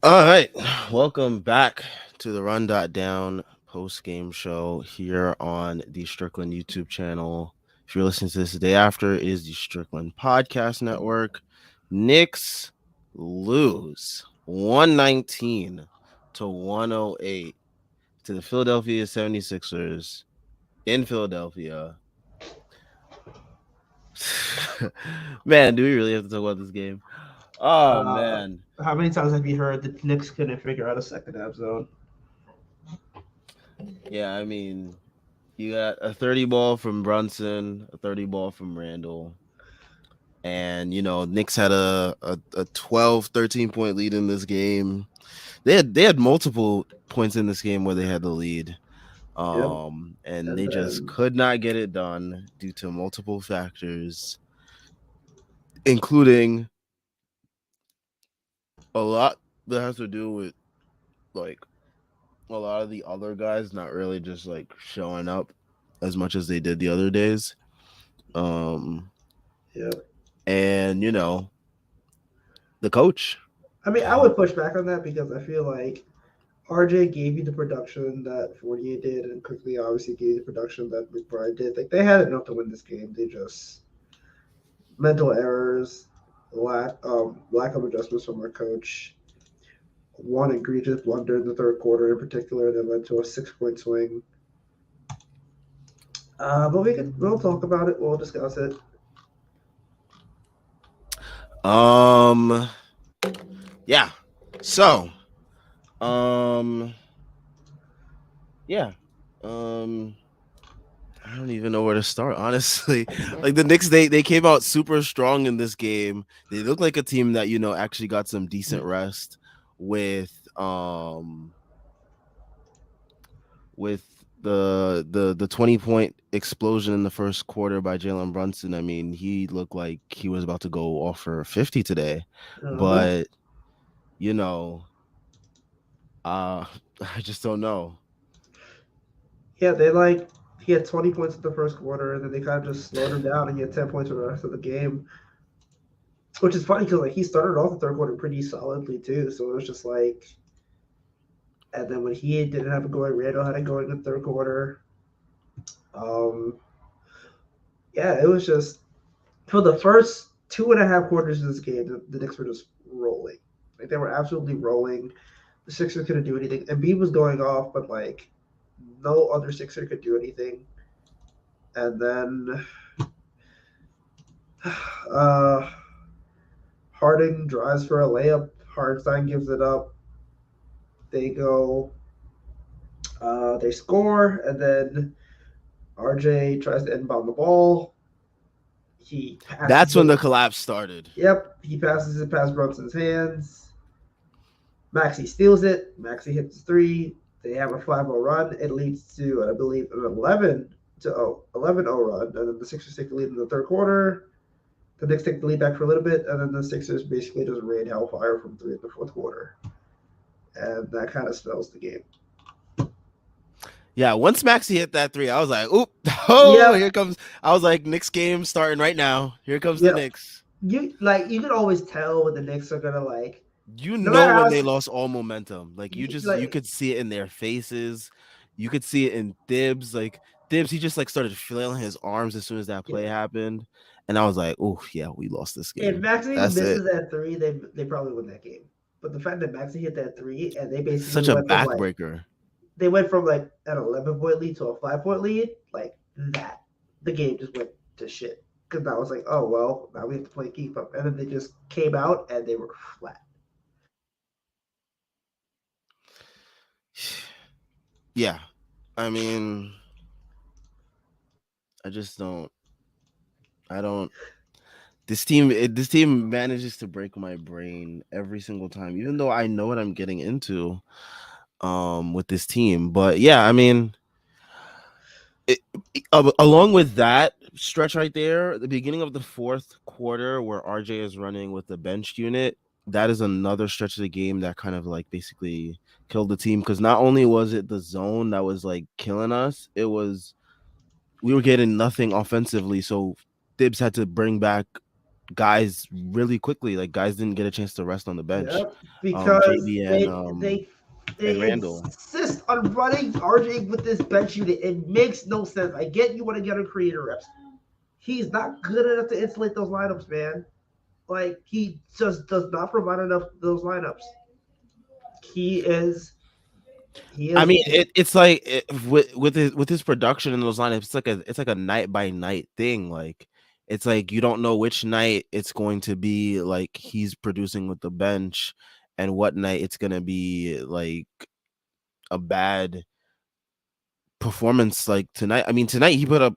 All right, welcome back to the Run.down post-game show here on the Strickland YouTube channel. If you're listening to this the day after, it is the Strickland Podcast Network. Knicks lose 119 to 108 to the Philadelphia 76ers in Philadelphia. Man, do we really have to talk about this game? Oh, Uh, man. how many times have you heard the Knicks couldn't figure out a second half zone? Yeah, I mean, you got a 30 ball from Brunson, a 30 ball from Randall. And, Knicks had a 12, 13 point lead in this game. They had multiple points in this game where they had the lead. Yep. And And they just then, could not get it done due to multiple factors, including a lot that has to do with like a lot of the other guys not really just like showing up as much as they did the other days. Um yep. and the coach. I mean, I would push back on that because I feel like RJ gave you the production that 48 did, and quickly obviously gave you the production that McBride did. Like, they had enough to win this game. They just, mental errors, lack of adjustments from our coach, one egregious blunder in the third quarter in particular that led to a 6 point swing. But we'll talk about it. We'll discuss it. Um yeah. So, um yeah. Um I don't even know where to start, honestly. Like the Knicks, they came out super strong in this game. They look like a team that, actually got some decent rest with with the 20-point explosion in the first quarter by Jalen Brunson. I mean, he looked like he was about to go off for 50 today. Uh-huh. But, you know, I just don't know. Yeah, they like he had 20 points in the first quarter, and then they kind of just slowed him down, and he had 10 points for the rest of the game. Which is funny because like he started off the third quarter pretty solidly too, so it was just like, and then when he didn't have it going, Randall had it going in the third quarter. Um, yeah, it was just for the first 2.5 quarters of this game, the Knicks were just rolling. Like they were absolutely rolling. The Sixers couldn't do anything. Embiid was going off, but like no other Sixer could do anything. And then uh, Harding drives for a layup. Hardenstein gives it up. They go, they score, and then RJ tries to inbound the ball. He passes That's when it. the collapse started. Yep, he passes it past Brunson's hands. Maxi steals it. Maxi hits three. They have a 5-0 run. It leads to, I believe, an 11-0 run. And then the Sixers take the lead in the third quarter. The Knicks take the lead back for a little bit, and then the Sixers basically just rain hellfire from three in the fourth quarter. And that kind of spells the game. Yeah, once Maxi hit that three, I was like, "Oop! Oh, Yep, here comes." I was like, "Knicks game starting right now. Here comes the yep. Knicks." You can always tell when the Knicks are gonna like, You no know matter when how they lost all momentum. Like you like could see it in their faces. You could see it in Dibs. Like Dibs, he just like started flailing his arms as soon as that play yeah. happened, and I was like, "Oh yeah, we lost this If game. Maxi That's it." misses that three, they probably win that game. But the fact that Maxi hit that three and they basically Such a went from like backbreaker. they went from like an 11 point lead to a 5 point lead, like that, the game just went to shit. Because I was like, oh well, now we have to play keep up, and then they just came out and they were flat. Yeah, I mean, I just don't. I don't. This team manages to break my brain every single time, even though I know what I'm getting into with this team. But yeah, I mean, it, along with that stretch right there, the beginning of the fourth quarter where RJ is running with the bench unit, that is another stretch of the game that kind of like basically killed the team, because not only was it the zone that was like killing us, it was we were getting nothing offensively, so Dibs had to bring back guys really quickly. Like guys didn't get a chance to rest on the bench. Yep, because JB they and Randall. insist on running RJ with this bench unit. It makes no sense. I get you want to get him creator reps. He's not good enough to insulate those lineups, man. Like he just does not provide enough of those lineups. He is he I is mean, it's like with his production in those lineups, it's like a night by night thing. Like it's like you don't know which night it's going to be like he's producing with the bench, and what night it's gonna be like a bad performance. Like tonight, I mean, tonight he put up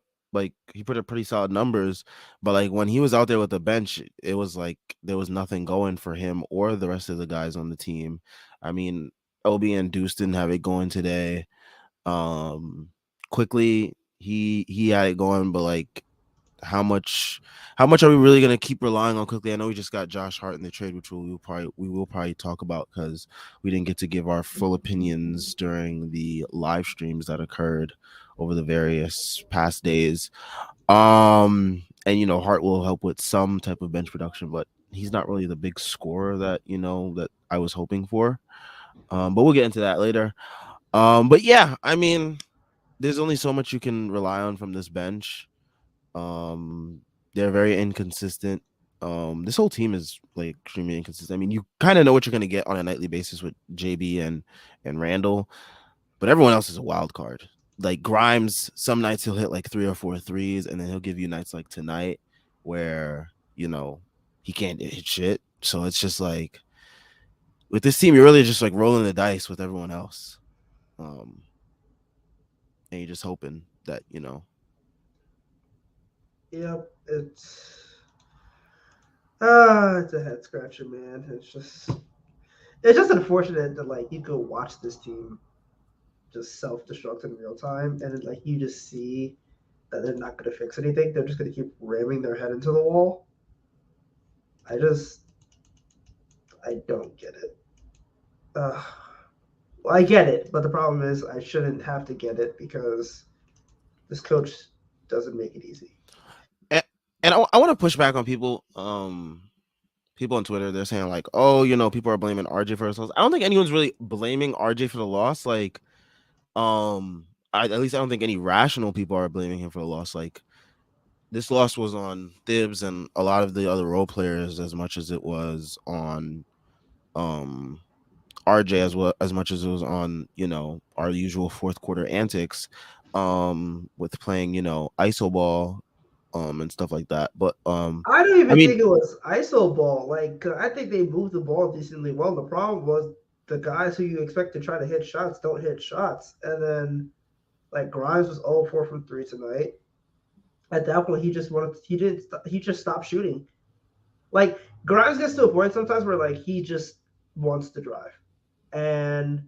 pretty solid numbers, but like when he was out there with the bench, it was like there was nothing going for him or the rest of the guys on the team. I mean, Obi and Deuce didn't have it going today. um Quickly he had it going, but like how much are we really going to keep relying on Quickly? I know we just got Josh Hart in the trade, which we will probably talk about because we didn't get to give our full opinions during the live streams that occurred over the various past days. And Hart will help with some type of bench production, but he's not really the big scorer that I was hoping for. But we'll get into that later. But yeah, I mean, there's only so much you can rely on from this bench. Um, they're very inconsistent. This whole team is like extremely inconsistent. I mean, you kind of know what you're gonna get on a nightly basis with JB and Randall, but everyone else is a wild card. Like Grimes, some nights he'll hit like three or four threes, and then he'll give you nights like tonight where he can't hit shit. So it's just like with this team, you're really just like rolling the dice with everyone else. Um, and you're just hoping that yep. It's a head scratcher, man. It's just unfortunate that like you go watch this team just self destruct in real time, and then like you just see that they're not going to fix anything. They're just going to keep ramming their head into the wall. I just I don't get it. Uh, well, I get it, but the problem is I shouldn't have to get it because this coach doesn't make it easy. and, and I want to push back on people on Twitter. They're saying like, oh, people are blaming RJ for his loss. I don't think anyone's really blaming RJ for the loss. Like, at least I don't think any rational people are blaming him for the loss. Like, this loss was on Thibs and a lot of the other role players as much as it was on um RJ, as much as it was on our usual fourth quarter antics, with playing ISO ball, and stuff like that. But I don't I even mean, think it was ISO ball. Like I think they moved the ball decently well. The problem was the guys who you expect to try to hit shots don't hit shots, and then like Grimes was 0-4 from three tonight. At that point, he just stopped shooting. Like Grimes gets to a point sometimes where like he just wants to drive, and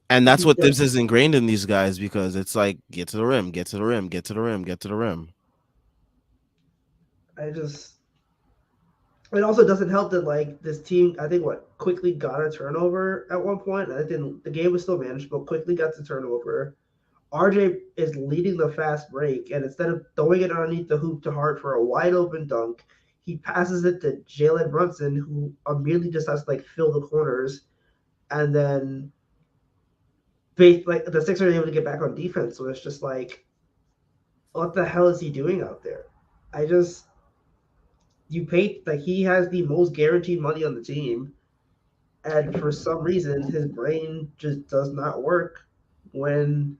and that's he what just Thibs is ingrained in these guys because it's like get to the rim, get to the rim, get to the rim, get to the rim. I just it also doesn't help that like this team I think what quickly got a turnover at one point. I think the game was still manageable. Quickly got the turnover. RJ is leading the fast break, and instead of throwing it underneath the hoop to Hart for a wide open dunk, he passes it to Jalen Brunson, who immediately just has to like fill the corners, and then like the Sixers are able to get back on defense. So it's just like, what the hell is he doing out there? I just you pay like he has the most guaranteed money on the team, and for some reason his brain just does not work when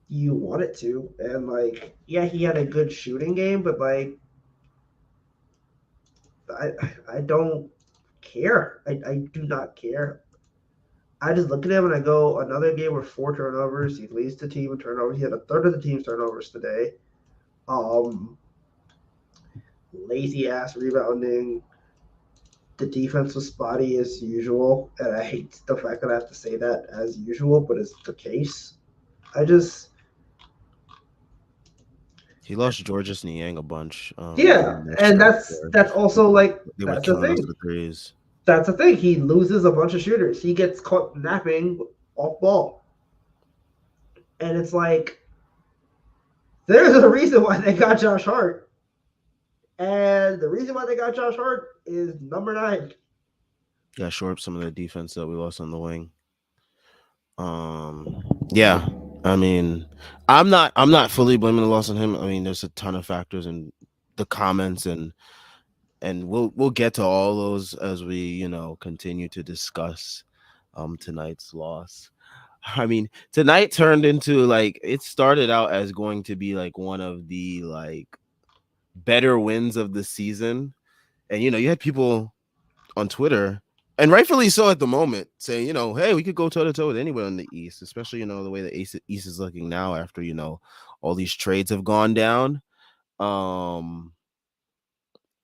you want it to. And like, yeah, he had a good shooting game, but like, I I don't care. I do not care. I just look at him and I go, another game with four turnovers. He leads the team in turnovers. He had a third of the team's turnovers today. Um, Lazy ass rebounding. The defense was spotty as usual, and I hate the fact that I have to say that as usual, but it's the case. I just He lost Georges Niang a bunch yeah, during that and stretch that's where that's also like they were that's the killing us thing. with threes. That's the thing. He loses a bunch of shooters. He gets caught napping off ball, and it's like there's a reason why they got Josh Hart, And the reason why they got Josh Hart is number 9. Yeah, shore up some of the defense that we lost on the wing. Um, yeah, I mean, I'm not fully blaming the loss on him. I mean, there's a ton of factors and the comments and we'll get to all those as we continue to discuss tonight's loss. I mean, tonight turned into like it started out as going to be like one of the like better wins of the season, and you had people on Twitter, and rightfully so at the moment, saying, hey, we could go toe to toe with anyone in the East, especially, the way the East is looking now after, all these trades have gone down. Um,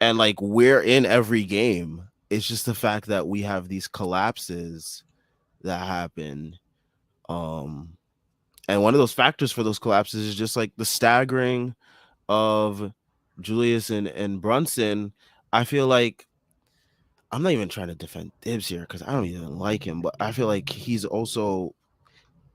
and like we're in every game. It's just the fact that we have these collapses that happen. Um, and one of those factors for those collapses is just like the staggering of Julius and Brunson. I feel like I'm not even trying to defend Dibs here because I don't even like him, but I feel like he's also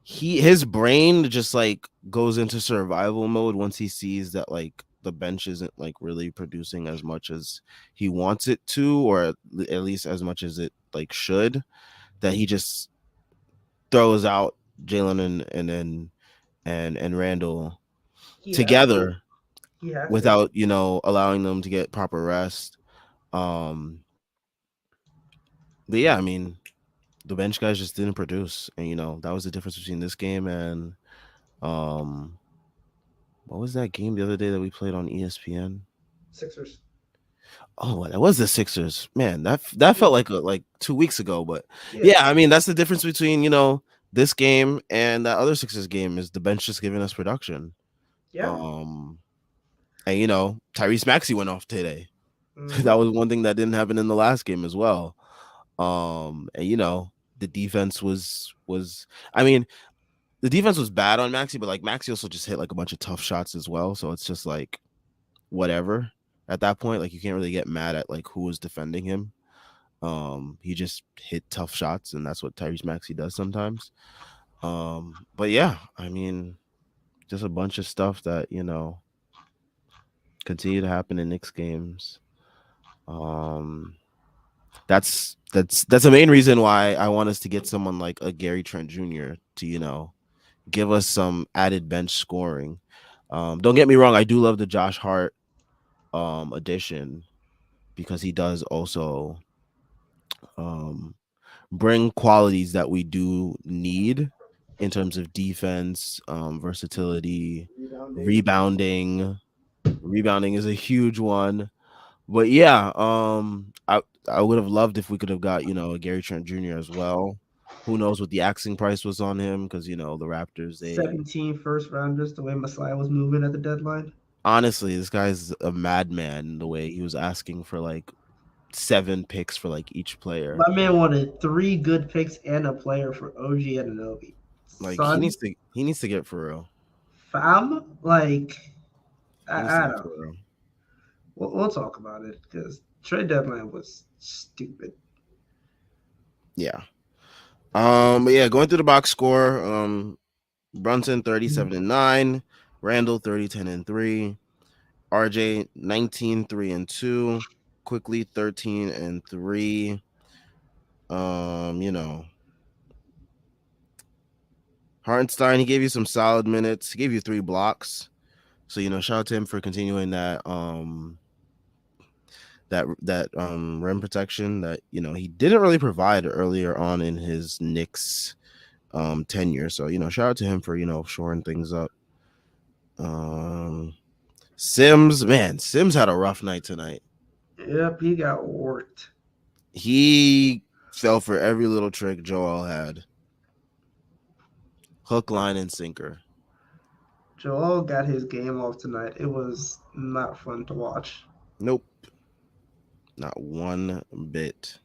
his brain just like goes into survival mode once he sees that like the bench isn't like really producing as much as he wants it to, or at least as much as it like should. That he just throws out Jalen and Randall He has to. together He has to. without allowing them to get proper rest. Um, but yeah, I mean, the bench guys just didn't produce, and that was the difference between this game and um what was that game the other day that we played on ESPN? Sixers. Oh, that was the Sixers. Man, that felt like like 2 weeks ago, but Yeah. yeah, I mean that's the difference between this game and that other Sixers game is the bench just giving us production. Yeah. Um, and Tyrese Maxey went off today. Mm-hmm. That was one thing that didn't happen in the last game as well. And the defense was I mean the defense was bad on Maxi, but like Maxi also just hit like a bunch of tough shots as well. So it's just like whatever at that point. Like you can't really get mad at like who was defending him. He just hit tough shots, and that's what Tyrese Maxey does sometimes. But yeah, I mean, just a bunch of stuff that continue to happen in Knicks games. Um, that's the main reason why I want us to get someone like a Gary Trent Jr. to give us some added bench scoring. Don't get me wrong, I do love the Josh Hart addition because he does also um, bring qualities that we do need in terms of defense, versatility, Rebounding. rebounding. Rebounding is a huge one. But yeah, I would have loved if we could have got a Gary Trent Jr. as well. Who knows what the asking price was on him because the Raptors, they 17 first rounders, the way Masai was moving at the deadline. honestly, this guy's a madman the way he was asking for like 7 picks for like each player. My man wanted 3 good picks and a player for OG Ananobi. Like he Son, needs to he needs to get for real. fam, like, He needs to I get don't for know. real. We'll talk about it because trade deadline was stupid. Yeah. But yeah, going through the box score, Brunson 37-9, Randall 30-10-3, RJ 19-3-2, Quickly 13-3. Um, you know, Hartenstein, he gave you some solid minutes. He gave you 3 blocks. So, shout out to him for continuing that rim protection that, he didn't really provide earlier on in his Knicks tenure. So, shout out to him for, shoring things up. Um Sims, man, Sims had a rough night tonight. Yep, he got worked. He fell for every little trick Joel had. Hook, line, and sinker. Joel got his game off tonight. It was not fun to watch. Nope, not one bit.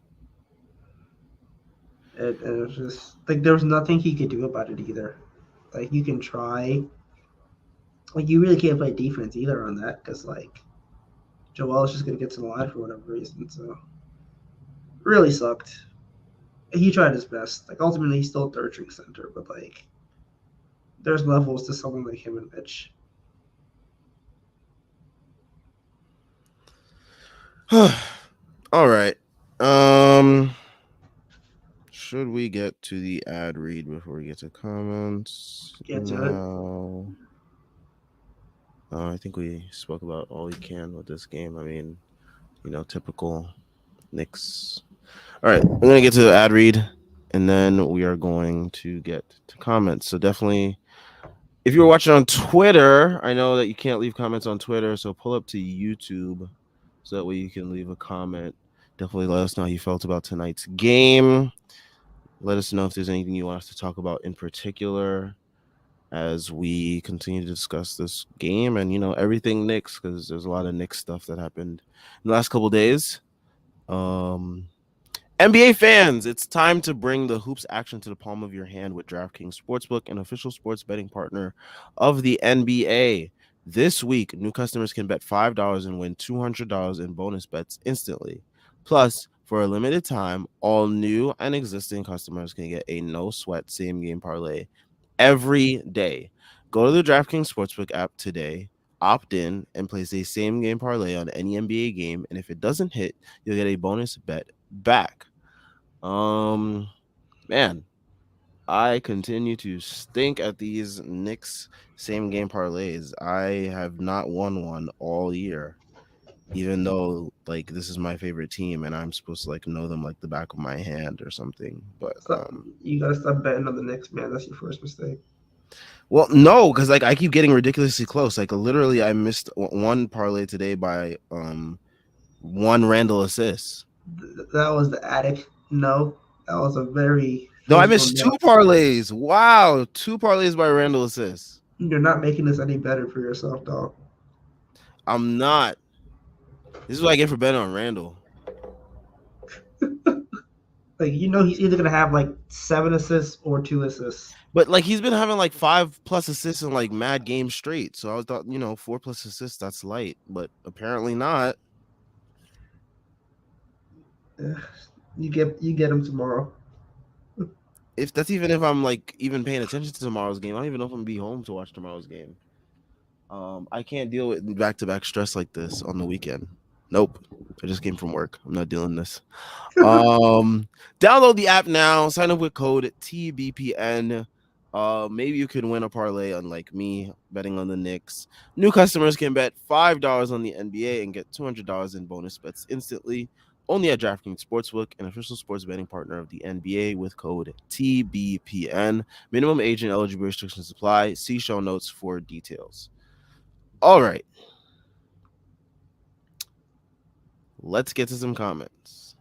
It was just like there was nothing he could do about it either. Like you can try, like you really can't play defense either on that because like Joel is just gonna get to the line for whatever reason. So really sucked. He tried his best. Like ultimately, he's still third string center, but like there's levels to someone like him and Mitch. All right. Um, should we get to the ad read before we get to comments? Get to it. No. I think we spoke about all we can with this game. I mean, typical Knicks. All right, we're gonna get to the ad read, and then we are going to get to comments. So definitely, if you're watching on Twitter, I know that you can't leave comments on Twitter, so pull up to YouTube so that way you can leave a comment. Definitely let us know how you felt about tonight's game. Let us know if there's anything you want us to talk about in particular as we continue to discuss this game and everything Knicks, because there's a lot of Knicks stuff that happened in the last couple days. Um, NBA fans, it's time to bring the hoops action to the palm of your hand with DraftKings Sportsbook, an official sports betting partner of the NBA. This week, new customers can bet $5 and win $200 in bonus bets instantly. Plus, for a limited time, all new and existing customers can get a no sweat same game parlay every day. Go to the DraftKings Sportsbook app today, opt in, and place a same game parlay on any NBA game. And if it doesn't hit, you'll get a bonus bet back. Um, Man, I continue to stink at these Knicks same game parlays. I have not won one all year, even though like this is my favorite team and I'm supposed to like know them like the back of my hand or something. But Stop. You gotta stop betting on the Knicks, man. That's your first mistake. well, no, because like I keep getting ridiculously close. Like literally, I missed one parlay today by one Randall assist. That was the attic. No, that was a very No, I physical missed two no. parlays. Wow, two parlays by Randall assist. You're not making this any better for yourself, dog. I'm not. This is what I get for betting on Randall. Like he's either gonna have like 7 assists or 2 assists. But like he's been having like 5+ assists in like mad games straight. So I thought, 4+ assists, that's light, but apparently not. You get him tomorrow. If that's even if I'm like even paying attention to tomorrow's game. I don't even know if I'm gonna be home to watch tomorrow's game. I can't deal with back to back stress like this on the weekend. Nope. I just came from work. I'm not dealing this. Download the app now. Sign up with code TBPN. Maybe you can win a parlay, unlike me betting on the Knicks. New customers can bet $5 on the NBA and get $200 in bonus bets instantly. Only at DraftKings Sportsbook, an official sports betting partner of the NBA, with code TBPN. Minimum age and eligibility restrictions apply. See show notes for details. All right, let's get to some comments.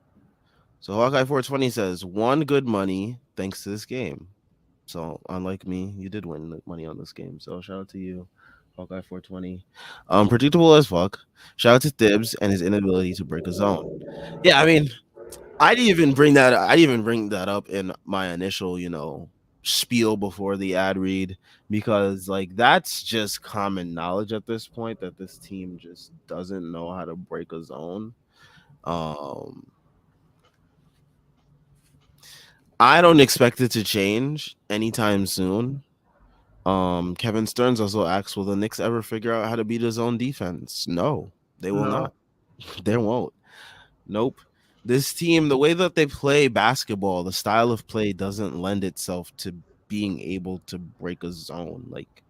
So Hawkeye 420 says, "One good money thanks to this game." So unlike me, you did win the money on this game. So shout out to you, Hawkeye 420. Predictable as fuck. Shout out to Thibs and his inability to break a zone. Yeah, I mean, I didn't even bring that up in my initial, spiel before the ad read, because like that's just common knowledge at this point that this team just doesn't know how to break a zone. Um I don't expect it to change anytime soon. Kevin Stearns also asks, will the Knicks ever figure out how to beat his own defense? No, they will not. No. They won't. Nope. This team, the way that they play basketball, the style of play doesn't lend itself to being able to break a zone. Like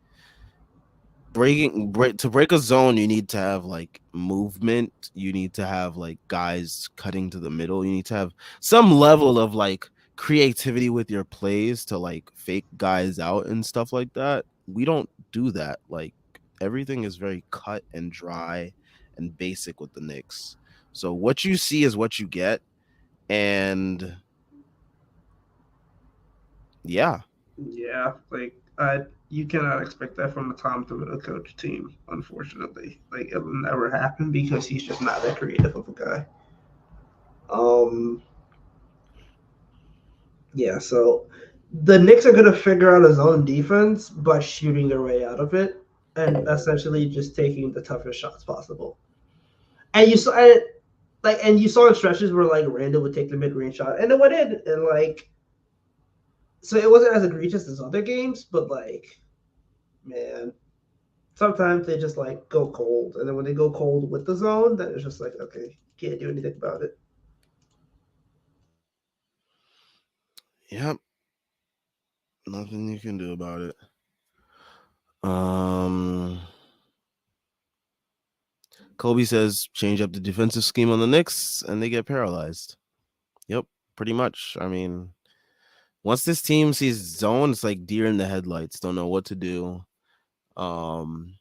to break a zone, you need to have like movement. You need to have like guys cutting to the middle. You need to have some level of like creativity with your plays to like fake guys out and stuff like that. We don't do that. Like everything is very cut and dry and basic with the Knicks. So what you see is what you get, and yeah, Yeah, like you cannot expect that from a Tom Thibodeau coach team. Unfortunately, like it will never happen because he's just not that creative of a guy. Um, yeah, so the Knicks are gonna figure out his own defense by shooting their way out of it and essentially just taking the toughest shots possible. And you saw it, and you saw in stretches where like Randall would take the mid range shot and it went in, and like so it wasn't as egregious as other games, but like man, sometimes they just like go cold, and then when they go cold with the zone, then it's just like okay. Can't do anything about it. Yep, nothing you can do about it. Um, Kobe says change up the defensive scheme on the Knicks and they get paralyzed. Yep, pretty much. I mean, once this team sees zone, it's like deer in the headlights. Don't know what to do. Um,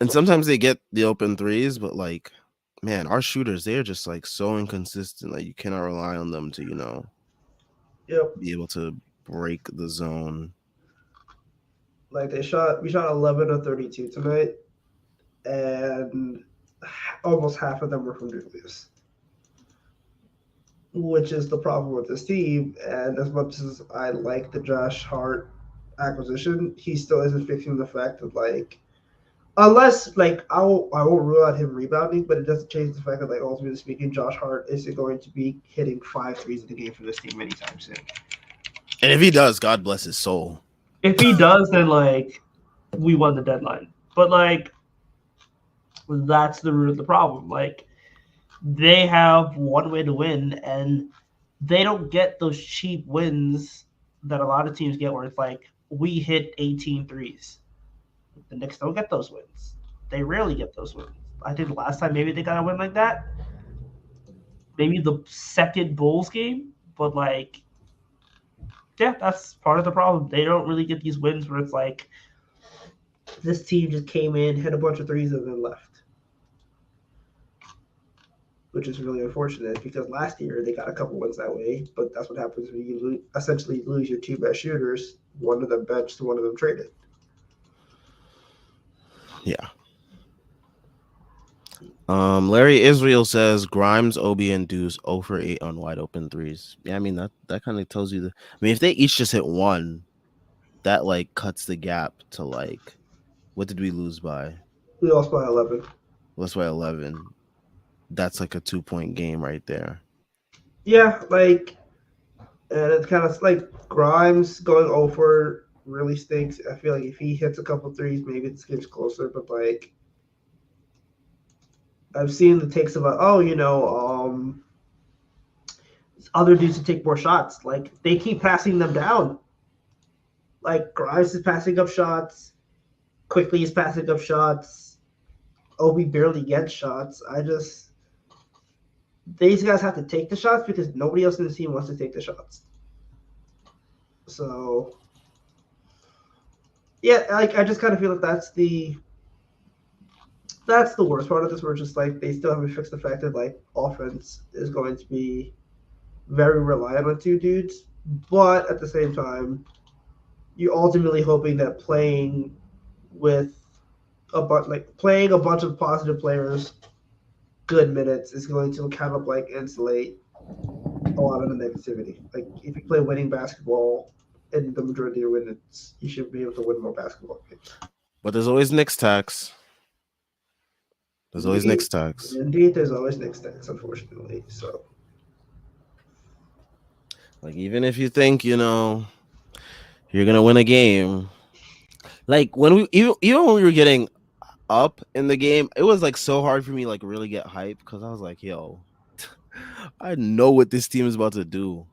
and sometimes they get the open threes, but like, man, our shooters they're just like so inconsistent. Like you cannot rely on them to Yep. be able to break the zone. Like we shot 11 of 32 tonight, and almost half of them were from nucleus, which is the problem with this team. And as much as I like the Josh Hart acquisition, he still isn't fixing the fact that like unless like I won't rule out him rebounding, but it doesn't change the fact that like ultimately speaking, Josh Hart isn't going to be hitting 5 threes in the game for this team anytime soon. And if he does, God bless his soul. If he does, then like we won the deadline. But like that's the root of the problem. Like they have one way to win, and they don't get those cheap wins that a lot of teams get, where it's like we hit 18 threes. The Knicks don't get those wins. They rarely get those wins. I think last time maybe they got a win like that, maybe the second Bulls game, but like yeah, that's part of the problem. They don't really get these wins where it's like This team just came in, hit a bunch of threes, and then left, which is really unfortunate because last year they got a couple wins that way. But that's what happens when you essentially lose your two best shooters, one of them benched, one of them traded. Yeah. Larry Israel says Grimes, Obi, and Deuce 0 for 8 on wide open threes. Yeah, I mean that kind of tells you the. I mean, if they each just hit one, that like cuts the gap to like what did we lose by? We lost by 11. Let's by 11. That's like a 2 point game right there. Yeah, like, and it's kind of like Grimes going over really stinks. I feel like if he hits a couple threes, maybe this game's closer. But like, I've seen the takes about, oh, other dudes to take more shots. Like they keep passing them down. Like Grimes is passing up shots. Quickly is passing up shots. Obi barely gets shots. These guys have to take the shots because nobody else in the team wants to take the shots. So yeah, like I just kind of feel like that's the worst part of this. Where just like they still haven't fixed the fact that like offense is going to be very reliant on two dudes, but at the same time, you're ultimately hoping that with playing a bunch of positive players good minutes is going to kind of like insulate a lot of the negativity. Like if you play winning basketball in the majority of your minutes, you should be able to win more basketball games. But there's always Knicks tax. There's always Indeed, Knicks tax. indeed, there's always next things, unfortunately. So Like even if you think you're gonna win a game, like when we even when we were getting up in the game, it was like so hard for me like really get hype because I was like, yo, I know what this team is about to do.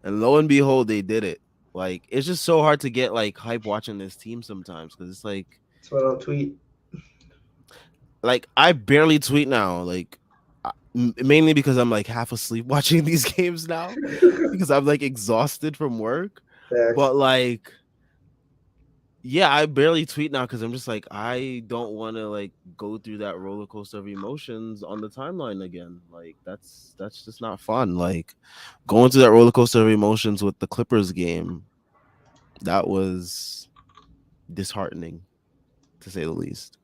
And lo and behold, they did it. Like it's just so hard to get like hype watching this team sometimes because it's that's what I'll tweet. like I barely tweet now, like mainly because I'm like half asleep watching these games now because I'm like exhausted from work. Facts. But like yeah, I barely tweet now because I'm just like I don't want to like go through that roller coaster of emotions on the timeline again. Like that's just not fun. Like going through that roller coaster of emotions with the Clippers game, that was disheartening to say the least.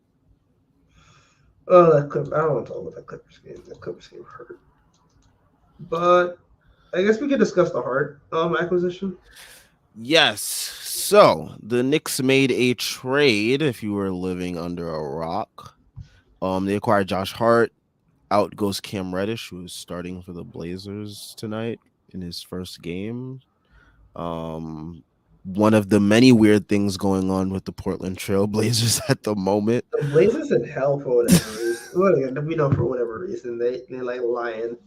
Oh, that clip. I don't want to talk about that Clippers game. That Clippers game hurt. But I guess we could discuss the Hart acquisition. Yes. So the Knicks made a trade. If you were living under a rock, they acquired Josh Hart. Out goes Cam Reddish, who is starting for the Blazers tonight in his first game. Um, One of the many weird things going on with the Portland Trail Blazers at the moment. The Blazers in hell for whatever reason. Well, again, we know for whatever reason they like lying,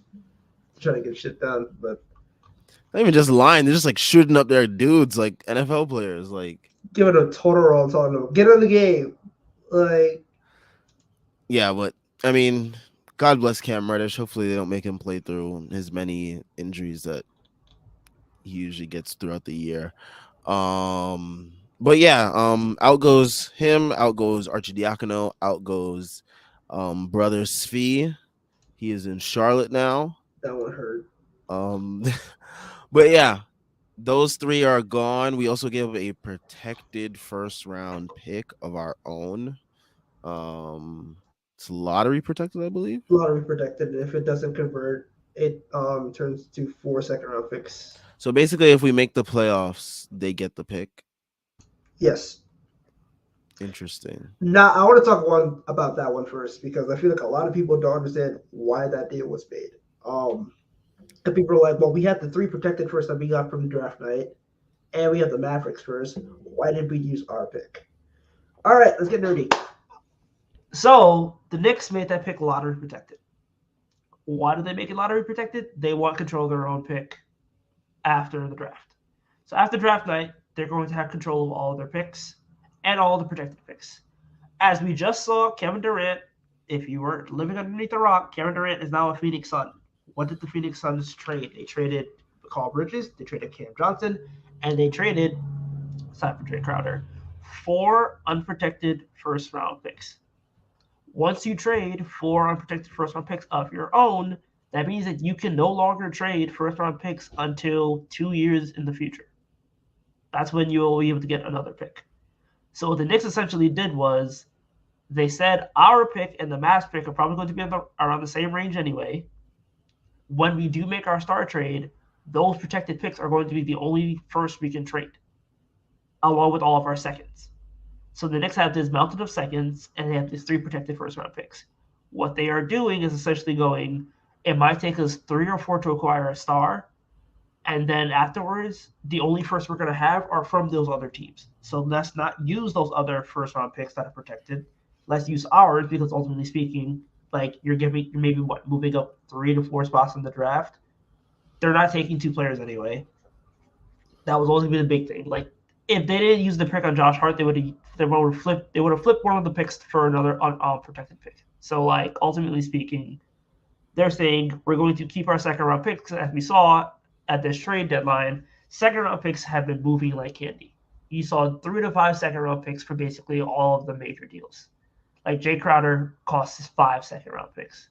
trying to get shit done. But Not even just lying; they're just like shooting up their dudes, like NFL players. Like, give it a total roll, telling them get in the game. Like yeah, but I mean, God bless Cam Reddish. Hopefully, they don't make him play through his many injuries that he usually gets throughout the year. But yeah, out goes him, out goes Archidiakono, out goes brother Svi. He is in Charlotte now. that one hurt. Um but yeah, those three are gone. We also give a protected first round pick of our own. It's lottery protected, I believe. Lottery protected. And if it doesn't convert, it turns to 4 second round picks. So basically if we make the playoffs, they get the pick. Yes. Interesting. Now I want to talk one about that one first because I feel like a lot of people don't understand why that deal was made. And people are like, well, we had the 3 protected first that we got from the draft night, and we have the Mavericks first. Why did we use our pick? All right, let's get nerdy. So the Knicks made that pick lottery protected. Why did they make it lottery protected? They want control of their own pick after the draft. So after draft night, they're going to have control of all of their picks and all of the protected picks. As we just saw, Kevin Durant, if you were living underneath a rock, Kevin Durant is now a Phoenix Sun. What did the Phoenix Suns trade? They traded Carl Bridges, they traded Cam Johnson, and they traded, aside from Jay Crowder, 4 unprotected first-round picks. Once you trade 4 unprotected first-round picks of your own, that means that you can no longer trade first-round picks until 2 years in the future. That's when you'll be able to get another pick. So what the Knicks essentially did was they said our pick and the Mavs pick are probably going to be around the same range anyway. When we do make our star trade, those protected picks are going to be the only first we can trade, along with all of our seconds. So the Knicks have this mountain of seconds, and they have these 3 protected first-round picks. What they are doing is essentially going, it might take us 3 or 4 to acquire a star, and then afterwards, the only first we're going to have are from those other teams. So let's not use those other first-round picks that are protected. Let's use ours because ultimately speaking, like you're maybe moving up 3 to 4 spots in the draft. They're not taking 2 players anyway. That was always going to be the big thing. Like if they didn't use the pick on Josh Hart, they would have flipped one of the picks for another unprotected pick. So like ultimately speaking, they're saying we're going to keep our second round picks as we saw at this trade deadline. Second round picks have been moving like candy. You saw 3 to 5 second round picks for basically all of the major deals. Like Jay Crowder costs 5 second round picks.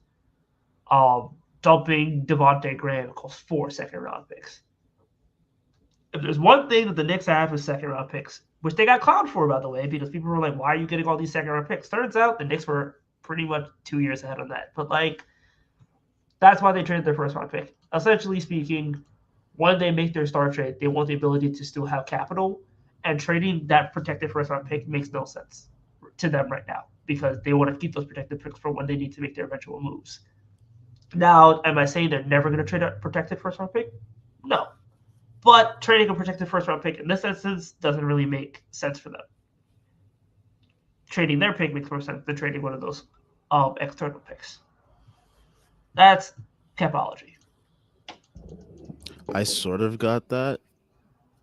Dumping Devontae Graham costs 4 second round picks. If there's one thing that the Knicks have is second round picks, which they got clowned for, by the way, because people were like, why are you getting all these second round picks? Turns out the Knicks were pretty much 2 years ahead on that. But like, that's why they traded their first round pick. Essentially speaking, when they make their star trade, they want the ability to still have capital, and trading that protected first round pick makes no sense to them right now because they want to keep those protected picks for when they need to make their eventual moves. Now, am I saying they're never going to trade a protected first round pick? No. But trading a protected first round pick in this instance doesn't really make sense for them. Trading their pick makes more sense than trading one of those external picks. That's capology. I sort of got that.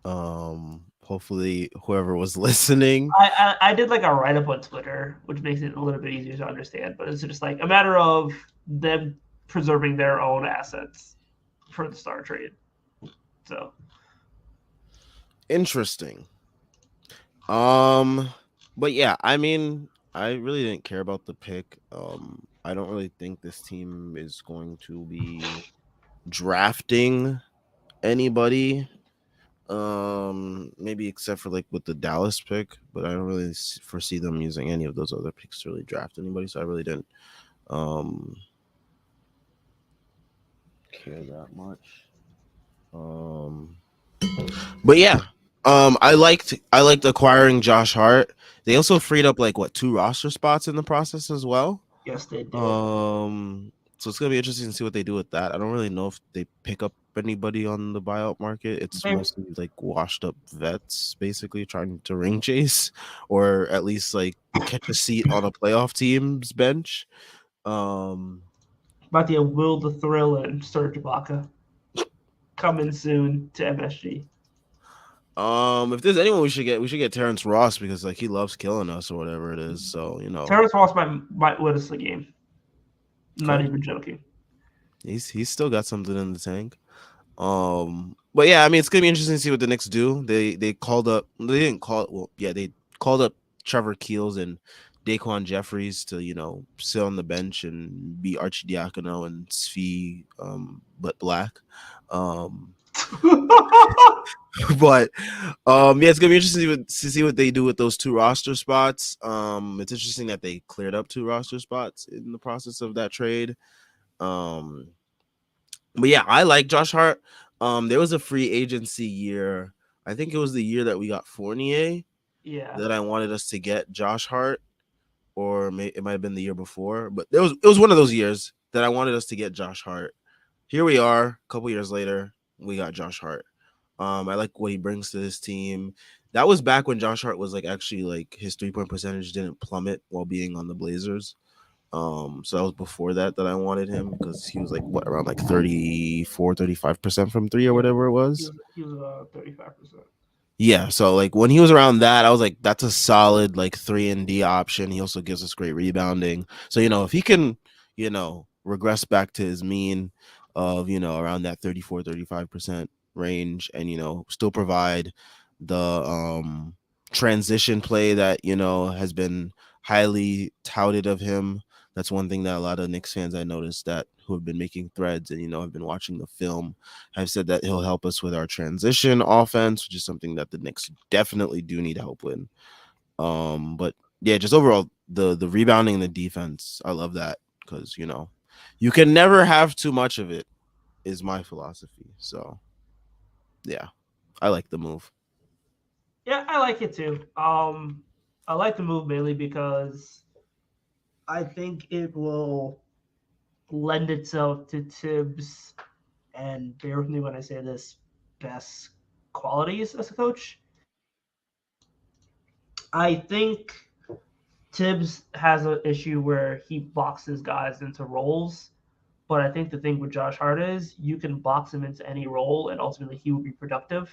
Hopefully whoever was listening. I did like a write-up on Twitter, which makes it a little bit easier to understand, but it's just like a matter of them preserving their own assets for the star trade. So Interesting. But yeah, I mean, I really didn't care about the pick. I don't really think this team is going to be drafting anybody. Maybe except for like with the Dallas pick, but I don't really foresee them using any of those other picks to really draft anybody. So I really didn't care that much. But yeah, I liked acquiring Josh Hart. They also freed up like 2 roster spots in the process as well. yes, they did. So it's gonna be interesting to see what they do with that. I don't really know if they pick up anybody on the buyout market. It's mostly like washed up vets, basically trying to ring chase or at least like catch a seat on a playoff team's bench. Um, About the Will the Thrill and Serge Ibaka coming soon to MSG. if there's anyone we should get Terrence Ross because like he loves killing us or whatever it is. So Terrence Ross might win us the game. I'm not could even joking. he's still got something in the tank. But yeah, I mean, it's gonna be interesting to see what the Knicks do. They called up. They didn't call. Well, yeah, they called up Trevor Keels and Daquan Jeffries to sit on the bench and be Archidiakono and Svi, but black. Um, but yeah, it's gonna be interesting to see what they do with those two roster spots. It's interesting that they cleared up two roster spots in the process of that trade. Um, but yeah, I like Josh Hart. There was a free agency year. I think it was the year that we got Fournier Yeah. that I wanted us to get Josh Hart, or it might have been the year before. But it was one of those years that I wanted us to get Josh Hart. Here we are, a couple years later, we got Josh Hart. I like what he brings to this team. That was back when Josh Hart was like actually like his 3-point percentage didn't plummet while being on the Blazers. So that was before that I wanted him because he was like what around like 34-35% from three or whatever it was. He was 35%. Yeah, so like when he was around that, I was like, that's a solid like 3-and-D option. He also gives us great rebounding. So if he can, regress back to his mean of around that 34-35% range, and still provide the transition play that has been highly touted of him. That's one thing that a lot of Knicks fans I noticed that who have been making threads and have been watching the film have said that he'll help us with our transition offense, which is something that the Knicks definitely do need help with. But yeah, just overall the rebounding and the defense, I love that because you can never have too much of it is my philosophy. So yeah, I like the move. Yeah, I like it too. I like the move mainly because I think it will lend itself to Tibbs, and bear with me when I say this, best qualities as a coach. I think Tibbs has an issue where he boxes guys into roles, but I think the thing with Josh Hart is you can box him into any role, and ultimately he will be productive.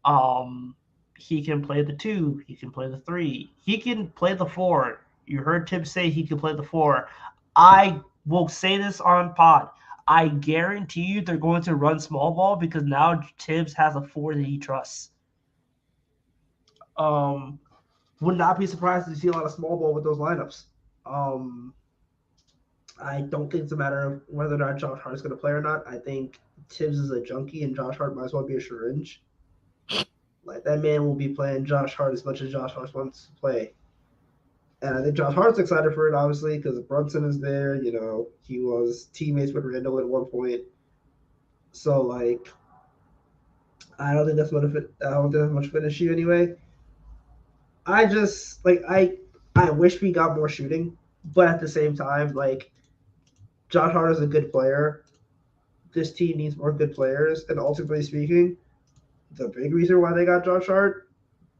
Um, he can play the 2, he can play the 3, he can play the 4. You heard Tibbs say he can play the 4. I will say this on pod. I guarantee you they're going to run small ball because now Tibbs has a 4 that he trusts. Um, Would not be surprised to see a lot of small ball with those lineups. Um, I don't think it's a matter of whether or not Josh Hart's going to play or not. I think Tibbs is a junkie, and Josh Hart might as well be a syringe. Like that man will be playing Josh Hart as much as Josh Hart wants to play. And I think Josh Hart's excited for it, obviously, because Brunson is there. He was teammates with Randall at one point. So, like, I don't think that's much of it. I don't think that's much of an issue anyway. I just I wish we got more shooting, but at the same time, like Josh Hart is a good player. This team needs more good players, and ultimately speaking, the big reason why they got Josh Hart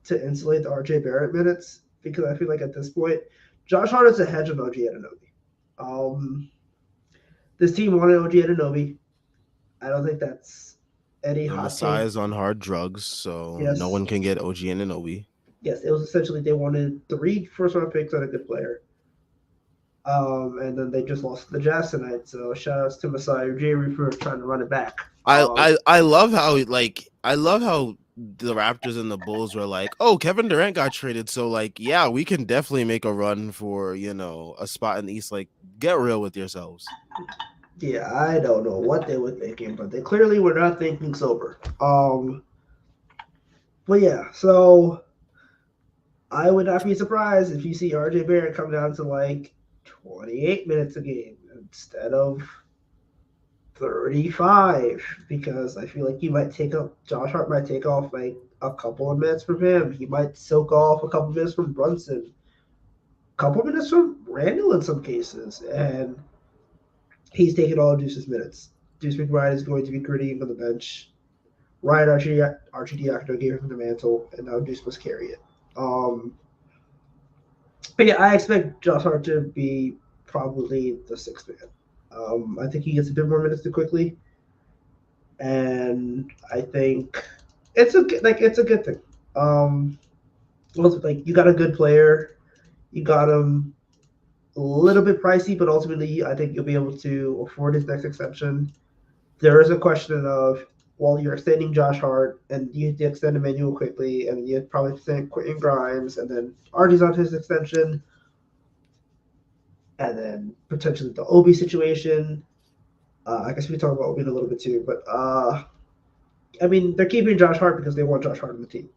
to insulate the RJ Barrett minutes, because I feel like at this point, Josh Hart is a hedge of OG Anunoby. This team wanted OG Anunoby. I don't think that's any And hot take. Masai is on hard drugs, so Yes. no one can get OG and Anunoby. Yes, it was essentially they wanted 3 first-round picks and a good player. And then they just lost the Jazz tonight. So shout outs to Masai Ujiri for trying to run it back. I love how the Raptors and the Bulls were like, oh, Kevin Durant got traded, so like yeah, we can definitely make a run for a spot in the East. Like, get real with yourselves. Yeah, I don't know what they were thinking, but they clearly were not thinking sober. But yeah, so I would not be surprised if you see RJ Barrett come down to like 28 minutes a game instead of 35, because I feel like Josh Hart might take off like a couple of minutes from him. He might soak off a couple of minutes from Brunson, a couple of minutes from Randall in some cases, and he's taking all of Deuce's minutes. Deuce McBride is going to be gritty on the bench. Ryan Archidiakono gave him the mantle, and now Deuce must carry it. But yeah, I expect Josh Hart to be probably the sixth man. I think he gets a bit more minutes too quickly, and I think it's a good thing. Um, also, like you got a good player, you got him a little bit pricey, but ultimately I think you'll be able to afford his next extension. There is a question of, well, you're extending Josh Hart, and you have to extend Emmanuel quickly, and you probably extend Quentin Grimes, and then Artie's on his extension, and then potentially the Obi situation. I guess we can talk about Obi in a little bit too, but I mean, they're keeping Josh Hart because they want Josh Hart on the team.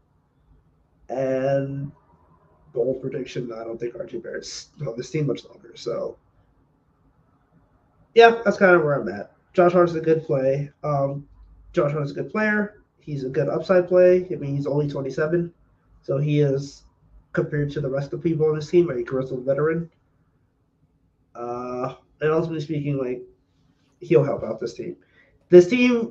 And bold prediction, I don't think RJ Barrett's on this team much longer. So, yeah, that's kind of where I'm at. Josh Hart's a good play. Josh Hart's a good player. He's a good upside play. I mean, he's only 27, so he is, compared to the rest of the people on this team, a grizzled veteran. And ultimately speaking, like he'll help out this team. If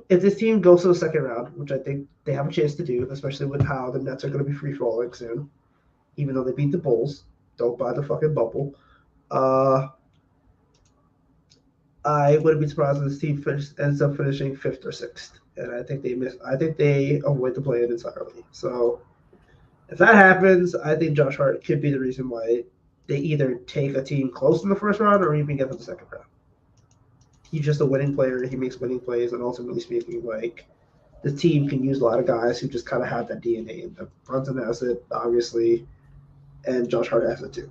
this team goes to the second round, which I think they have a chance to do, especially with how the Nets are going to be free falling soon, even though they beat the Bulls, don't buy the fucking bubble. Uh, I wouldn't be surprised if this team ends up finishing fifth or sixth, and I think they miss. I think they avoid the play-in entirely. So if that happens, I think Josh Hart could be the reason why they either take a team close in the first round or even get to the second round. He's just a winning player. He makes winning plays, and ultimately speaking, like the team can use a lot of guys who just kind of have that DNA in them. Brunson has it, obviously, and Josh Hart has it too.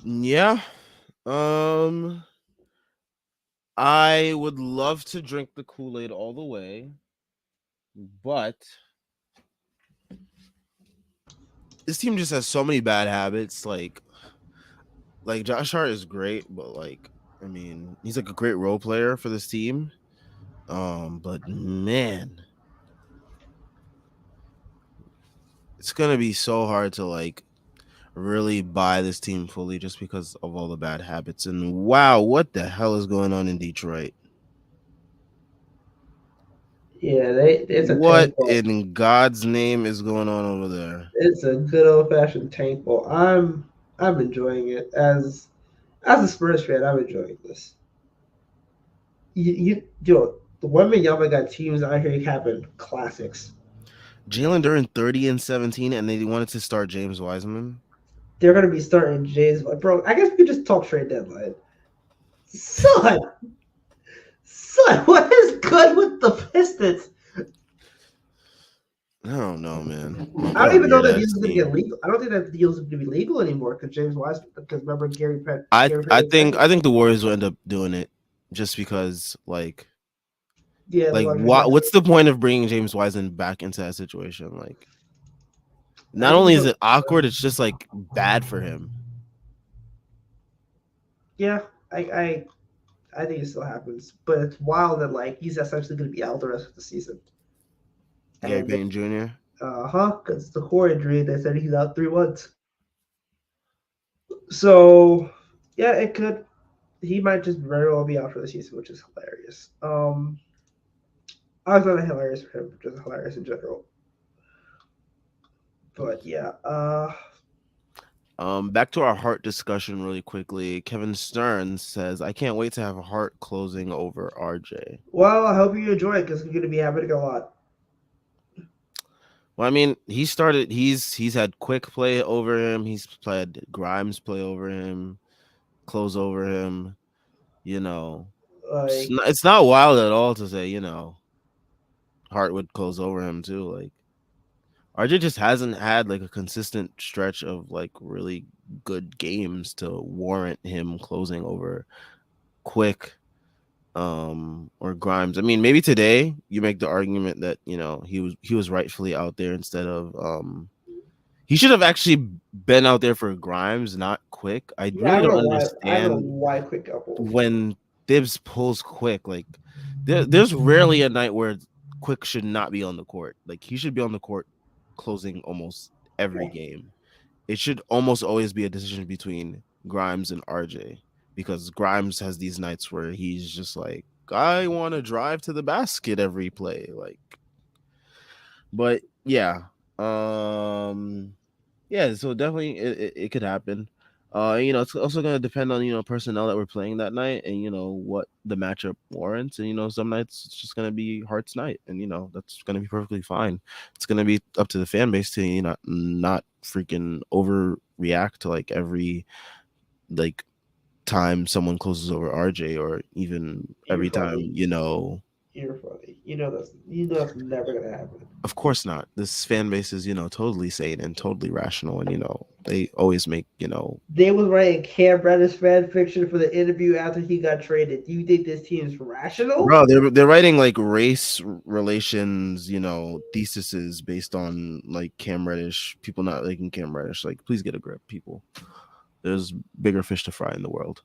Yeah. Um, I would love to drink the Kool-Aid all the way, but this team just has so many bad habits. Like Josh Hart is great, but like I mean, he's like a great role player for this team. But man, it's gonna be so hard to like really buy this team fully just because of all the bad habits. And wow, what the hell is going on in Detroit? Yeah, it's a What tank ball. in God's name is going on over there? It's a good old fashioned tank ball. I'm enjoying it as a Spurs fan. I'm enjoying this. The women Yama got teams out here having classics. Jalen Duren 30 and 17, and they wanted to start James Wiseman. They're gonna be starting Jays, bro. I guess we could just talk trade deadline. Son, son, what is good with the Pistons? I don't know, man. I What don't a even know weird that ass deal's going to get team. legal. I don't think that deal's going to be legal anymore because James Wiseman. Because remember I Gary I Payton said think it. I think the Warriors will end up doing it just because Yeah, they like want to get what's the point of bringing James Wiseman back into that situation? Like I not think only he's is a, it awkward, it's just like bad for him. yeah. I think it still happens, but it's wild that like he's essentially going to be out the rest of the season. Gary And Payton Jr. because the core injury, they said he's out 3 months. So yeah, it could. He might just very well be out for the season, which is hilarious. I thought it hilarious for him, just hilarious in general. But yeah, Back to our Hart discussion really quickly. Kevin Stearns says, "I can't wait to have a Hart closing over RJ." well, I hope you enjoy it because it's going to be happening a lot. Well, I mean, he started. He's had quick play over him. He's played Grimes play over him, close over him. You know, Like, it's not wild at all to say Hart would close over him too. Like RJ just hasn't had like a consistent stretch of like really good games to warrant him closing over Quick or Grimes. I mean, maybe today you make the argument that, he was rightfully out there instead of he should have actually been out there for Grimes, not Quick. I yeah, I really don't don't know why. I don't know understand why Quick got pulled. when Thibs pulls Quick. Like there's rarely a night where Quick should not be on the court. Like he should be on the court closing almost every Yeah, game. It should almost always be a decision between Grimes and RJ because Grimes has these nights where he's just like, I want to drive to the basket every play. Like, but yeah, yeah. So definitely, it could happen. It's also gonna depend on personnel that we're playing that night, and what the matchup warrants. And some nights it's just gonna be Hearts night, and that's gonna be perfectly fine. It's gonna be up to the fan base to not freaking overreact to like every like time someone closes over RJ, or even You're every time funny. You're funny. That's never gonna happen. Of course not. This fan base is totally sane and totally rational, and they always make They was writing Cam Reddish fan fiction for the interview after he got traded. Do you think this team is rational? bro, they're writing like race relations, theses based on like Cam Reddish, people not liking Cam Reddish. Like, please get a grip, people. There's bigger fish to fry in the world.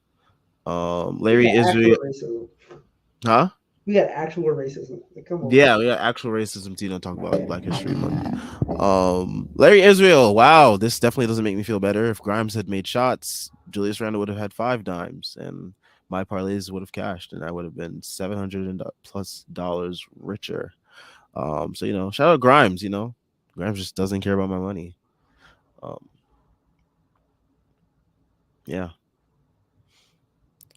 We Larry got actual Israel, racism. huh? We got actual racism. Like, come on. Yeah, actual racism. Too, don't talk about Black History Month. Larry Israel. Wow, this definitely doesn't make me feel better. If Grimes had made shots, Julius Randle would have had 5 dimes, and my parlays would have cashed, and I would have been $700+ richer. So shout out Grimes. Grimes just doesn't care about my money. Um, yeah.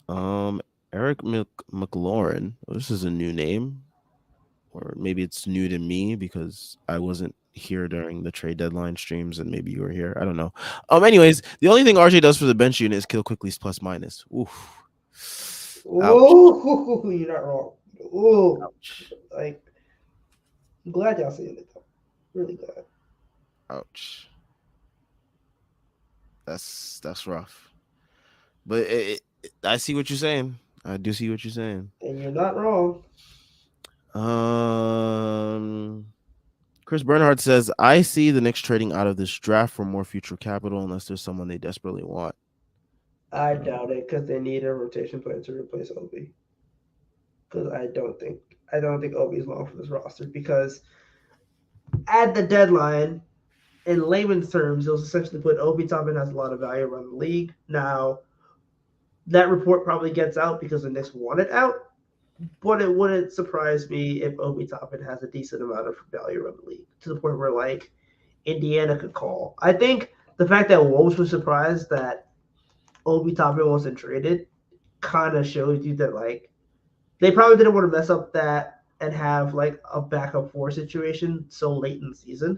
Um, Eric McLaurin. This is a new name, or maybe it's new to me because I wasn't here during the trade deadline streams, and maybe you were here. I don't know. Anyways, the only thing RJ does for the bench unit is kill quickly's plus minus. Oof. Ouch. Oh, you're not wrong. Oh, Ouch. like, I'm glad y'all seeing it though. Really glad. Ouch. That's rough. But I see what you're saying. I do see what you're saying. And you're not wrong. Um Chris Bernhardt says, I see the Knicks trading out of this draft for more future capital unless there's someone they desperately want. I doubt it because they need a rotation player to replace Obi. Because I don't think Obi is long for this roster because at the deadline, in layman's terms, it was essentially put Obi Toppin has a lot of value around the league. Now, that report probably gets out because the Knicks want it out, but it wouldn't surprise me if Obi Toppin has a decent amount of value around the league to the point where like Indiana could call. I think the fact that Wolves was surprised that Obi Toppin wasn't traded kind of shows you that like they probably didn't want to mess up that and have like a backup four situation so late in the season.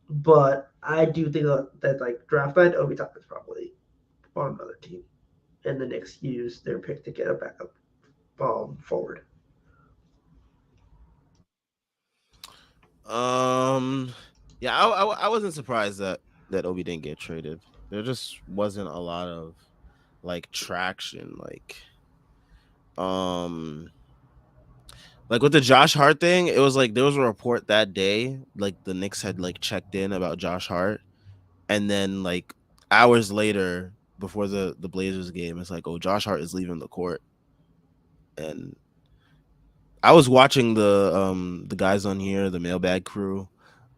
But I do think that like draft night, Obi Toppin's probably on another team, and the Knicks use their pick to get a backup forward. Um, yeah, I wasn't surprised that Obi didn't get traded. There just wasn't a lot of like traction, um like with the Josh Hart thing. It was like there was a report that day, like the Knicks had like checked in about Josh Hart, and then like hours later, before the Blazers game, it's like, oh, Josh Hart is leaving the court. And I was watching the guys on here, the mailbag crew,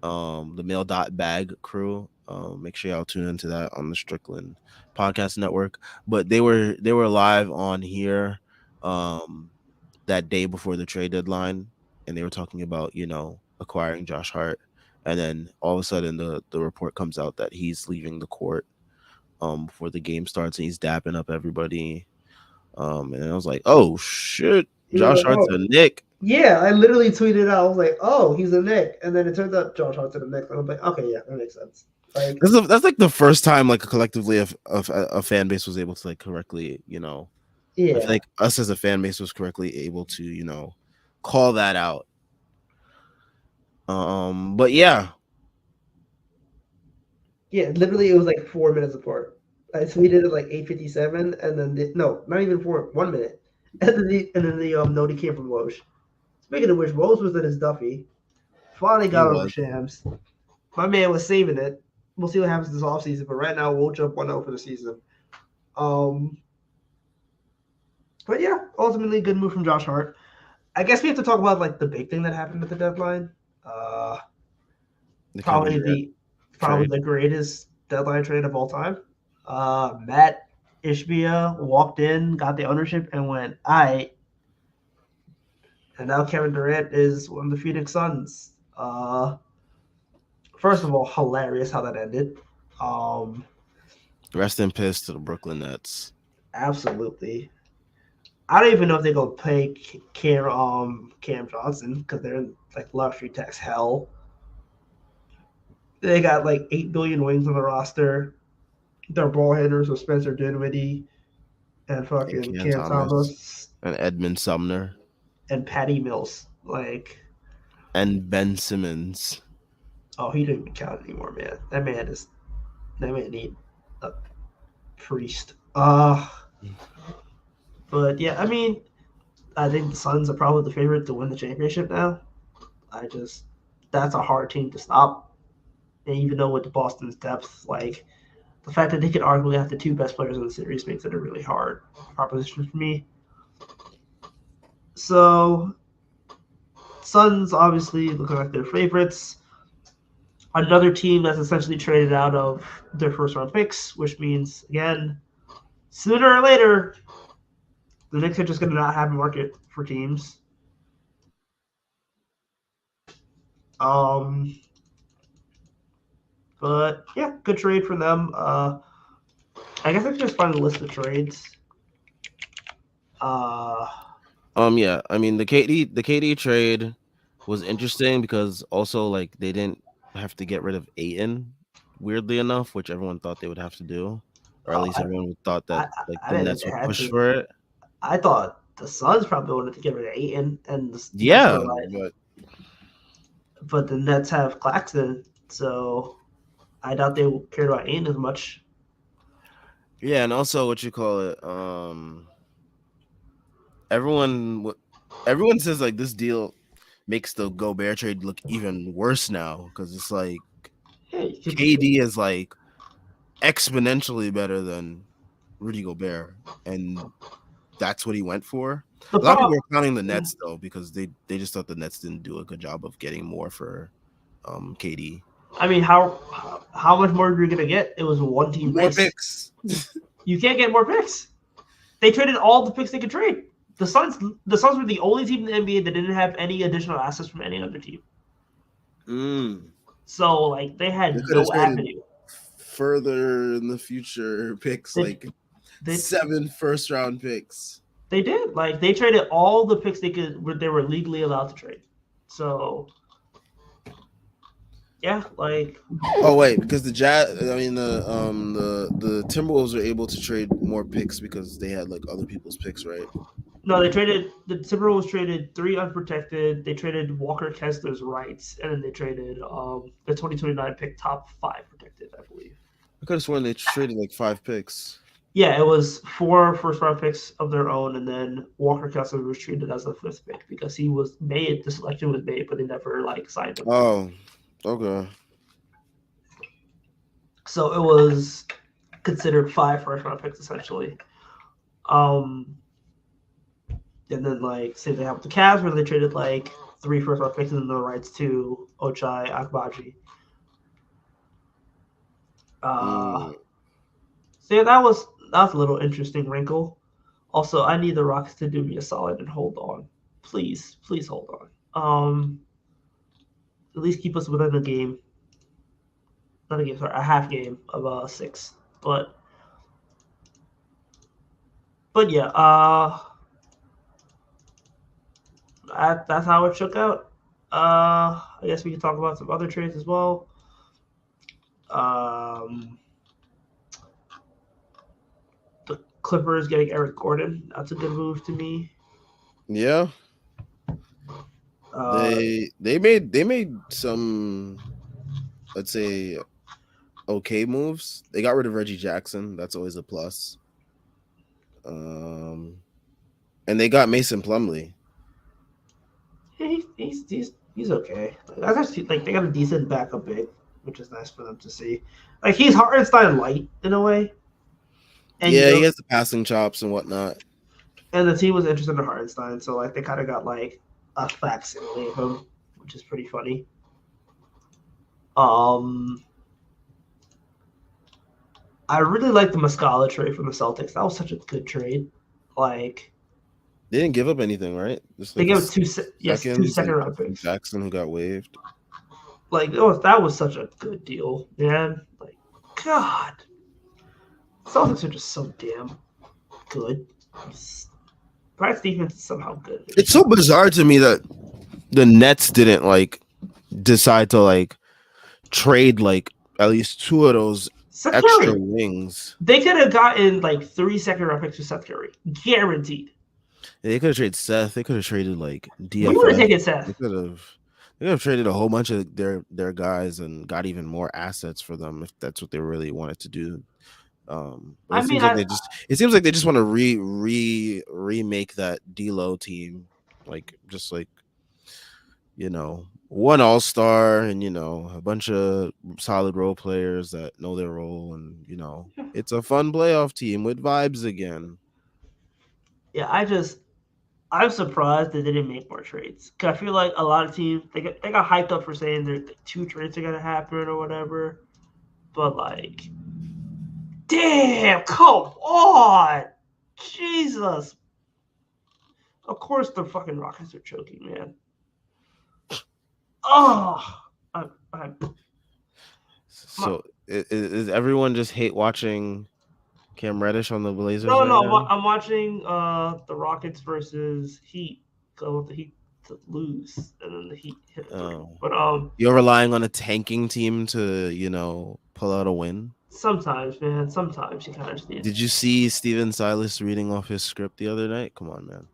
the mail.bag crew. Make sure y'all tune into that on the Strickland podcast network. But they were live on here that day before the trade deadline, and they were talking about acquiring Josh Hart, and then all of a sudden the report comes out that he's leaving the court before the game starts, and he's dapping up everybody. And I was like, oh shit, He was Josh like, Hart's "Oh, a Nick. yeah." I literally tweeted out. I was like, "Oh, he's a Nick," and then it turns out Josh Hart's a Nick. And I'm like, "Okay, yeah, that makes sense." Like, That's like the first time like collectively of a fan base was able to like correctly, I feel yeah, like us as a fan base was correctly able to, call that out. But yeah, yeah. Literally, it was like 4 minutes apart. I tweeted at like 8:57, and then no, not even 1 minute, and then the note came from Woj. Speaking of which, Woj was in his Duffy. Finally he got over was. Shams. My man was saving it. We'll see what happens this offseason, but right now Woj up 1-0 for the season. Um, but yeah, ultimately good move from Josh Hart. I guess we have to talk about like the big thing that happened at the deadline. Uh, The Kevin probably Durant the probably trade. the greatest deadline trade of all time. Matt Ishbia walked in, got the ownership, and went, "I." And now Kevin Durant is one of the Phoenix Suns. First of all, hilarious how that ended. Um, Rest in peace to the Brooklyn Nets. Absolutely. I don't even know if they're gonna pay Cam Johnson because they're in like luxury tax hell. They got like 8 billion wings on the roster. Their ball handlers with Spencer Dinwiddie and And fucking Cam Cam Thomas Thomas and Edmund Sumner and Patty Mills. Like, and Ben Simmons. oh, he didn't even count anymore, man. That man need a priest. But yeah, I mean, I think the Suns are probably the favorite to win the championship now. That's a hard team to stop. And even though with the Boston's depth, like the fact that they could arguably have the two best players in the series makes it a really hard proposition for me. So, Suns obviously looking like their favorites. Another team that's essentially traded out of their first round picks, which means, again, sooner or later, the Knicks are just going to not have a market for teams. But yeah, good trade for them. I guess I could just find the list of trades. Yeah, I mean the KD trade was interesting because also like they didn't have to get rid of Aiton, weirdly enough, which everyone thought they would have to do, or at Oh, least everyone thought that I, like I the didn't think Nets they would had push to. for it. I thought the Suns probably wanted to get rid of Aiton, and the Nets were Yeah, like, but the Nets have Claxton, so I doubt they cared about Aiton as much. yeah, and also what you call it, everyone everyone says like this deal makes the Gobert trade look even worse now because it's like Hey, KD is like exponentially better than Rudy Gobert, and that's what he went for. the A lot of people problem. are counting the Nets though because they just thought the Nets didn't do a good job of getting more for KD. I mean, how much more are you gonna get? It was a one-team More race. picks. You can't get more picks. They traded all the picks they could trade. The Suns were the only team in the NBA that didn't have any additional assets from any other team. So like they They had could have no traded avenue. further in the future picks, They, like they 7 first-round picks. they did. Like they traded all the picks they were legally allowed to trade. So yeah, like Oh wait, because the Jazz, I mean the Timberwolves were able to trade more picks because they had like other people's picks, right? no, they traded the Timberwolves traded 3 unprotected. They traded Walker Kessler's rights, and then they traded the 2029 pick top 5 protected, I believe. I could have sworn they traded like 5 picks. Yeah, it was 4 first-round picks of their own, and then Walker Kessler was treated as the 5th pick because he was made. The selection was made, but they never like signed him. Oh, okay. So it was considered 5 first-round picks essentially. And then like say they have the Cavs where they traded like 3 first-round picks and then the rights to Ochai Agbaji. So yeah, that was a little interesting wrinkle. Also, I need the Rockets to do me a solid and hold on. Please hold on. At least keep us within the game. Not a game, sorry, a half game of 6. But yeah, that's how it shook out. I guess we can talk about some other trades as well. The Clippers getting Eric Gordon. That's a good move to me. Yeah. They made some, let's say, okay moves. They got rid of Reggie Jackson. That's always a plus. And they got Mason Plumlee. He's okay. That's actually like they got a decent backup big, which is nice for them to see. Like he's Hartenstein light in a way. And yeah, he has the passing chops and whatnot. And the team was interested in Hartenstein, so like they kind of got like a facsimile of him, which is pretty funny. I really like the Muscala trade from the Celtics. That was such a good trade. Like they didn't give up anything, right? Just like they gave up 2 second-round picks. Jackson, who got waived. Like that was such a good deal, man. Like God. Celtics are just so damn good. Brad's defense is somehow good. It's so bizarre to me that the Nets didn't like decide to like trade like at least two of those Seth extra Curry. wings. They could have gotten like 3 second-round picks for Seth Curry, guaranteed. They could have traded Seth. They could have traded like We would have DFS. taken They Seth. could have. They could have traded a whole bunch of their guys and got even more assets for them if that's what they really wanted to do. But I it mean, seems like they just want to remake that D'Lo team, like just like one all-star and a bunch of solid role players that know their role, and it's a fun playoff team with vibes again. yeah, I'm surprised that they didn't make more trades. Cause I feel like a lot of teams they got hyped up for saying there 2 trades are gonna happen or whatever. But like, damn, come on, Jesus. Of course the fucking Rockets are choking, man. Oh, I So is everyone just hate watching Cam Reddish on the Blazers no, right no, now? I'm watching the Rockets versus Heat. Cause I want the Heat to lose, and then the Heat hit a three. Oh, But you're relying on a tanking team to pull out a win. sometimes, man, sometimes you kind of just need. Did you see Steven Silas reading off his script the other night? Come on, man.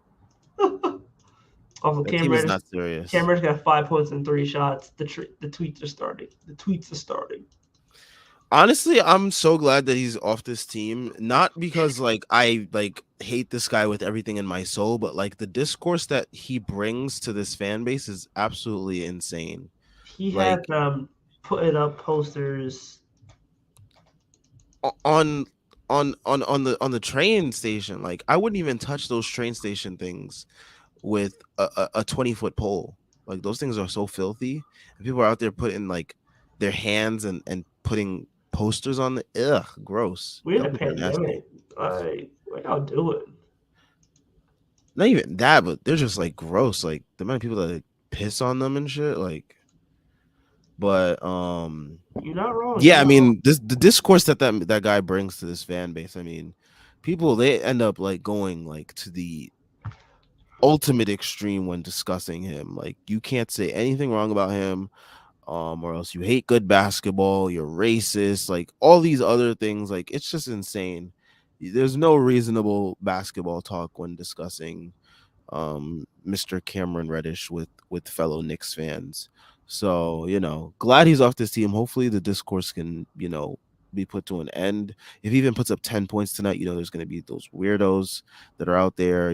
Also, That team is not serious. Cam Reddish got 5 points and 3 shots. The tweets are starting. The tweets are starting. Honestly, I'm so glad that he's off this team. Not because like I like hate this guy with everything in my soul, but like the discourse that he brings to this fan base is absolutely insane. He had Like putting up posters. on on the train station, like I wouldn't even touch those train station things with a 20-foot pole. Like those things are so filthy, and people are out there putting like their hands and putting posters on the gross. We're in Y'all a people are nasty. pandemic. Like, what y'all doing? Not even that, but they're just like gross. Like the amount of people that like, piss on them and shit. Like, but You're not wrong. You're yeah, I not wrong. mean, the discourse that guy brings to this fan base. I mean, people they end up like going like to the ultimate extreme when discussing him. Like, you can't say anything wrong about him, or else you hate good basketball. You're racist. Like all these other things. Like it's just insane. There's no reasonable basketball talk when discussing Mr. Cameron Reddish with fellow Knicks fans. So, glad he's off this team. Hopefully the discourse can, be put to an end. If he even puts up 10 points tonight, there's going to be those weirdos that are out there,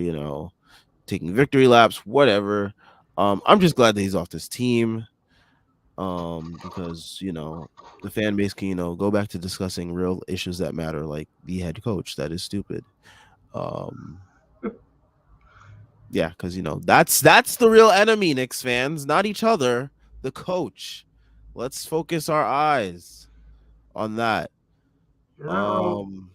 taking victory laps, whatever. I'm just glad that he's off this team. Because, the fan base can, go back to discussing real issues that matter, like the head coach. That is stupid. Um, Yeah, because that's the real enemy, Knicks fans, not each other, the coach. Let's focus our eyes on that. You're not wrong. Um,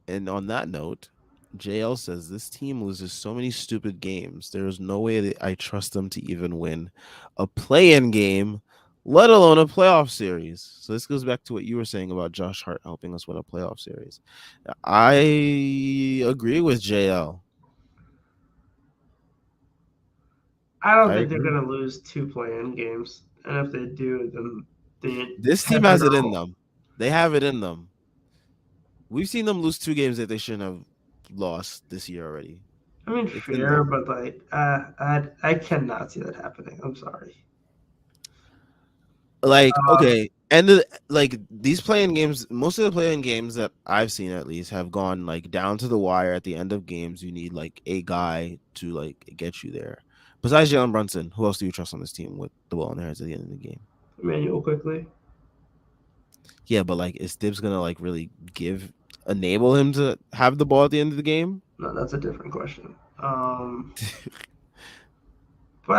and on that note, JL says this team loses so many stupid games. There is no way that I trust them to even win a play-in game, let alone a playoff series. So this goes back to what you were saying about Josh Hart helping us win a playoff series. I agree with JL. I don't I think they're agree. gonna lose 2 play-in games, and if they do, then they This team have has it better. in them. They have it in them. We've seen them lose two games that they shouldn't have lost this year already. I mean, It's in fair, them. but like, I cannot see that happening. I'm sorry. Like, Um, okay, and like these playing games, most of the playing games that I've seen at least have gone like down to the wire at the end of games. You need like a guy to like get you there. Besides Jalen Brunson, who else do you trust on this team with the ball in their hands at the end of the game? Emmanuel quickly. Yeah, but like, is Tibbs gonna like really enable him to have the ball at the end of the game? No, that's a different question. But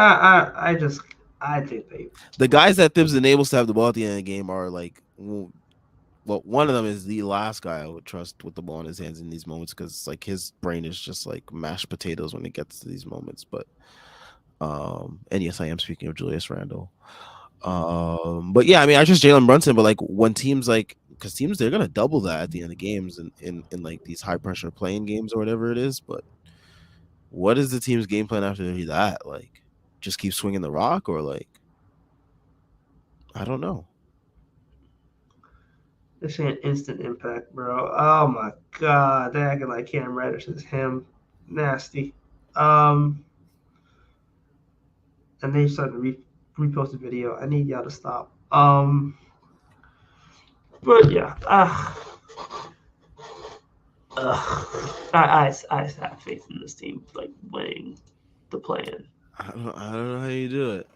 I think they. The guys that Thibs enables to have the ball at the end of the game are like, well, one of them is the last guy I would trust with the ball in his hands in these moments, because like his brain is just like mashed potatoes when it gets to these moments. But and yes, I am speaking of Julius Randle. But yeah, I mean, I trust Jalen Brunson. But like when teams like, because teams they're gonna double that at the end of games and in like these high pressure playing games or whatever it is. But what is the team's game plan after that? Like, just keep swinging the rock or like, I don't know. This shit instant impact, bro. Oh my god, they acting like Cam Reddish is him. Nasty. And they started to repost the video. I need y'all to stop. But yeah, I have faith in this team, like winning the play-in. I don't know how you do it.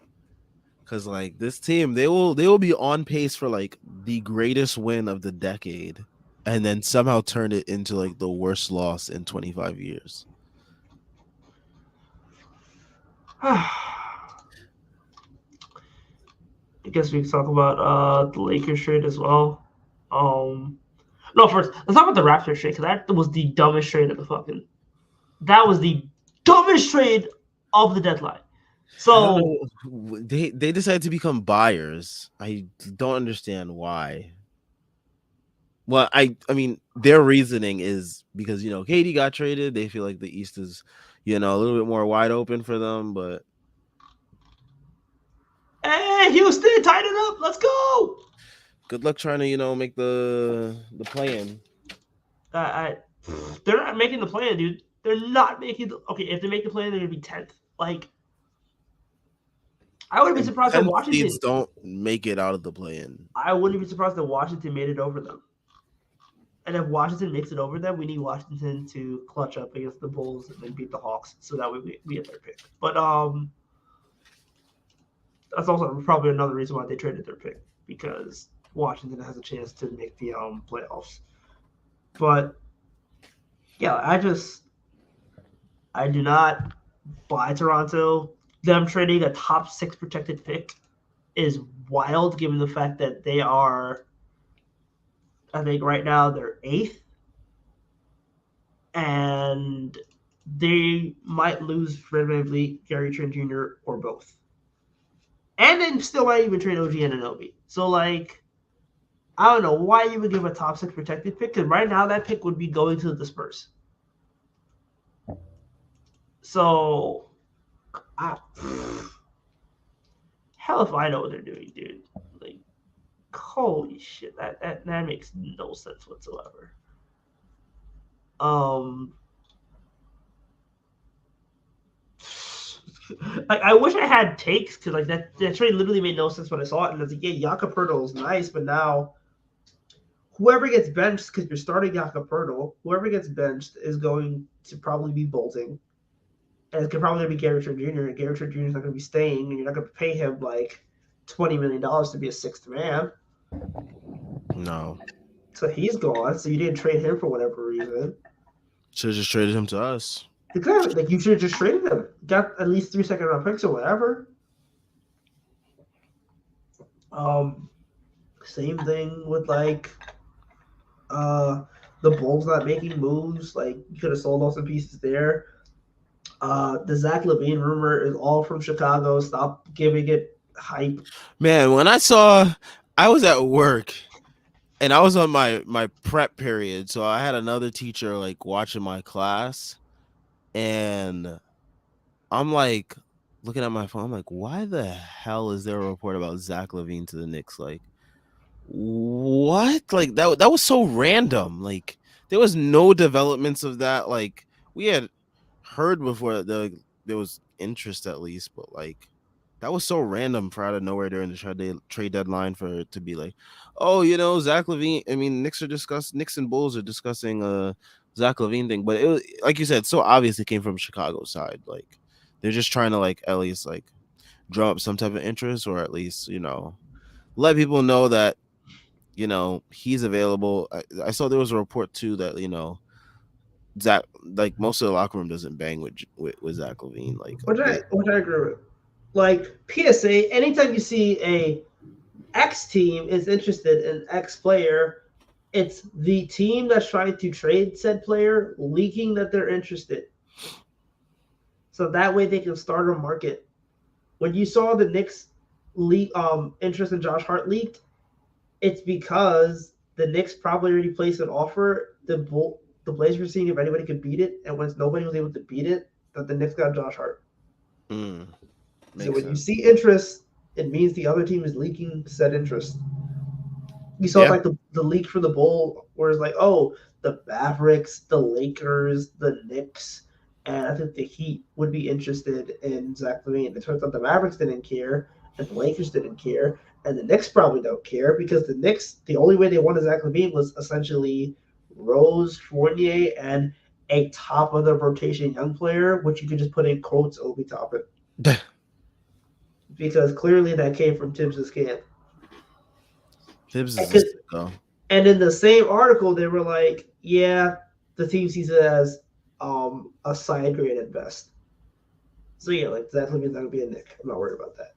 Cause like this team, they will be on pace for like the greatest win of the decade, and then somehow turn it into like the worst loss in 25 years. I guess we can talk about the Lakers trade as well. No, first let's talk about the Raptors trade because that was the dumbest trade of the fucking. That was the dumbest trade of the deadline. So they decided to become buyers. I don't understand why. Well, I mean their reasoning is because Katie got traded. They feel like the East is a little bit more wide open for them. But hey, Houston, tighten it up. Let's go. good luck trying to make the play-in. They're not making the play-in, dude. They're not making the. Okay, if they make the play-in, they're gonna be 10th. Like, I wouldn't be surprised that Washington seeds don't make it out of the play-in. I wouldn't be surprised that Washington made it over them. And if Washington makes it over them, we need Washington to clutch up against the Bulls and then beat the Hawks, so that way we get their pick. But that's also probably another reason why they traded their pick, because Washington has a chance to make the playoffs. But yeah, I do not buy Toronto. Them trading a top 6 protected pick is wild, given the fact that they are, I think right now they're 8th, and they might lose Fred VanVleet, Gary Trent Jr., or both. And then still might even trade OG Anunoby. So, like, I don't know why you would give a top 6 protected pick, because right now that pick would be going to the Spurs. So, hell if I know what they're doing, dude. Like, holy shit, that makes no sense whatsoever. Like, I wish I had takes, because like that trade literally made no sense when I saw it. And I was like, yeah, Jakob Poeltl is nice, but now whoever gets benched, because you're starting Jakob Poeltl, whoever gets benched is going to probably be bolting. And it's probably going to be Gary Trent Jr., and Gary Trent Jr. is not going to be staying, and you're not going to pay him like $20 million to be a 6th man. No. So he's gone, so you didn't trade him for whatever reason. Should have just traded him to us. Exactly. Like, you should have just traded him. Got at least 3 second-round picks or whatever. Same thing with, like, the Bulls not making moves. Like, you could have sold off some pieces there. The Zach LaVine rumor is all from Chicago. Stop giving it hype. Man, when I was at work and I was on my prep period, so I had another teacher like watching my class, and I'm like looking at my phone. I'm like, why the hell is there a report about Zach LaVine to the Knicks? Like, what? Like that was so random. Like, there was no developments of that. Like, we had heard before that there was interest at least, but like that was so random for out of nowhere during the trade deadline for it to be like, oh, Zach LaVine. I mean, Knicks and Bulls are discussing Zach LaVine thing, but it was, like you said, so obvious it came from Chicago side. Like, they're just trying to like at least like drum up some type of interest, or at least let people know that he's available. I saw there was a report too that Zach, like, most of the locker room doesn't bang with Zach LaVine. Like, Which I agree with. Like, PSA, anytime you see a X team is interested in X player, it's the team that's trying to trade said player leaking that they're interested. So that way they can start a market. When you saw the Knicks interest in Josh Hart leaked, it's because the Knicks probably already placed an offer. The Blazers were seeing if anybody could beat it, and once nobody was able to beat it, that the Knicks got Josh Hart. Mm, So makes when you sense. see interest, it means the other team is leaking said interest. You saw Yeah. like the leak for the Bull, where it's like, oh, the Mavericks, the Lakers, the Knicks, and I think the Heat would be interested in Zach Levine. It turns out the Mavericks didn't care, and the Lakers didn't care, and the Knicks probably don't care because the Knicks, the only way they wanted Zach Levine was essentially Rose, Fournier, and a top of the rotation young player, which you could just put in quotes Obi Toppin, because clearly that came from Tibbs' camp. Tibbs And is a sicko. And in the same article, they were like, yeah, the team sees it as a side grade at best. So yeah, like that means that would be a Nick. I'm not worried about that.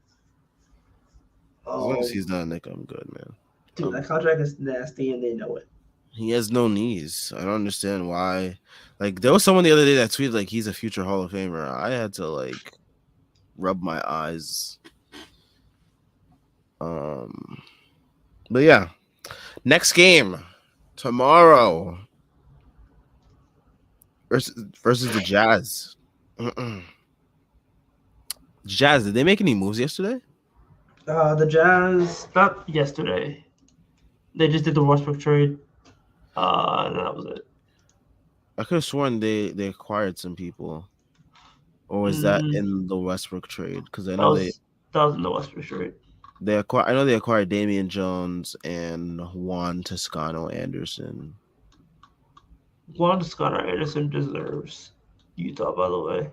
As long as Um, he's not a Nick, I'm good, man. dude, that Um, contract is nasty, and they know it. he has no knees. I don't understand why. Like there was someone the other day that tweeted like he's a future Hall of Famer. I had to like rub my eyes. Um, but yeah, next game tomorrow versus the Jazz. Jazz, did they make any moves yesterday? The Jazz. Not yesterday. They just did the Westbrook trade. And that was it. I could have sworn they acquired some people, or was that Mm, in the Westbrook trade? Because I that know they was that was in the Westbrook trade. they acquired. I know they acquired Damian Jones and Juan Toscano Anderson. Juan Scott Anderson deserves Utah, by the way.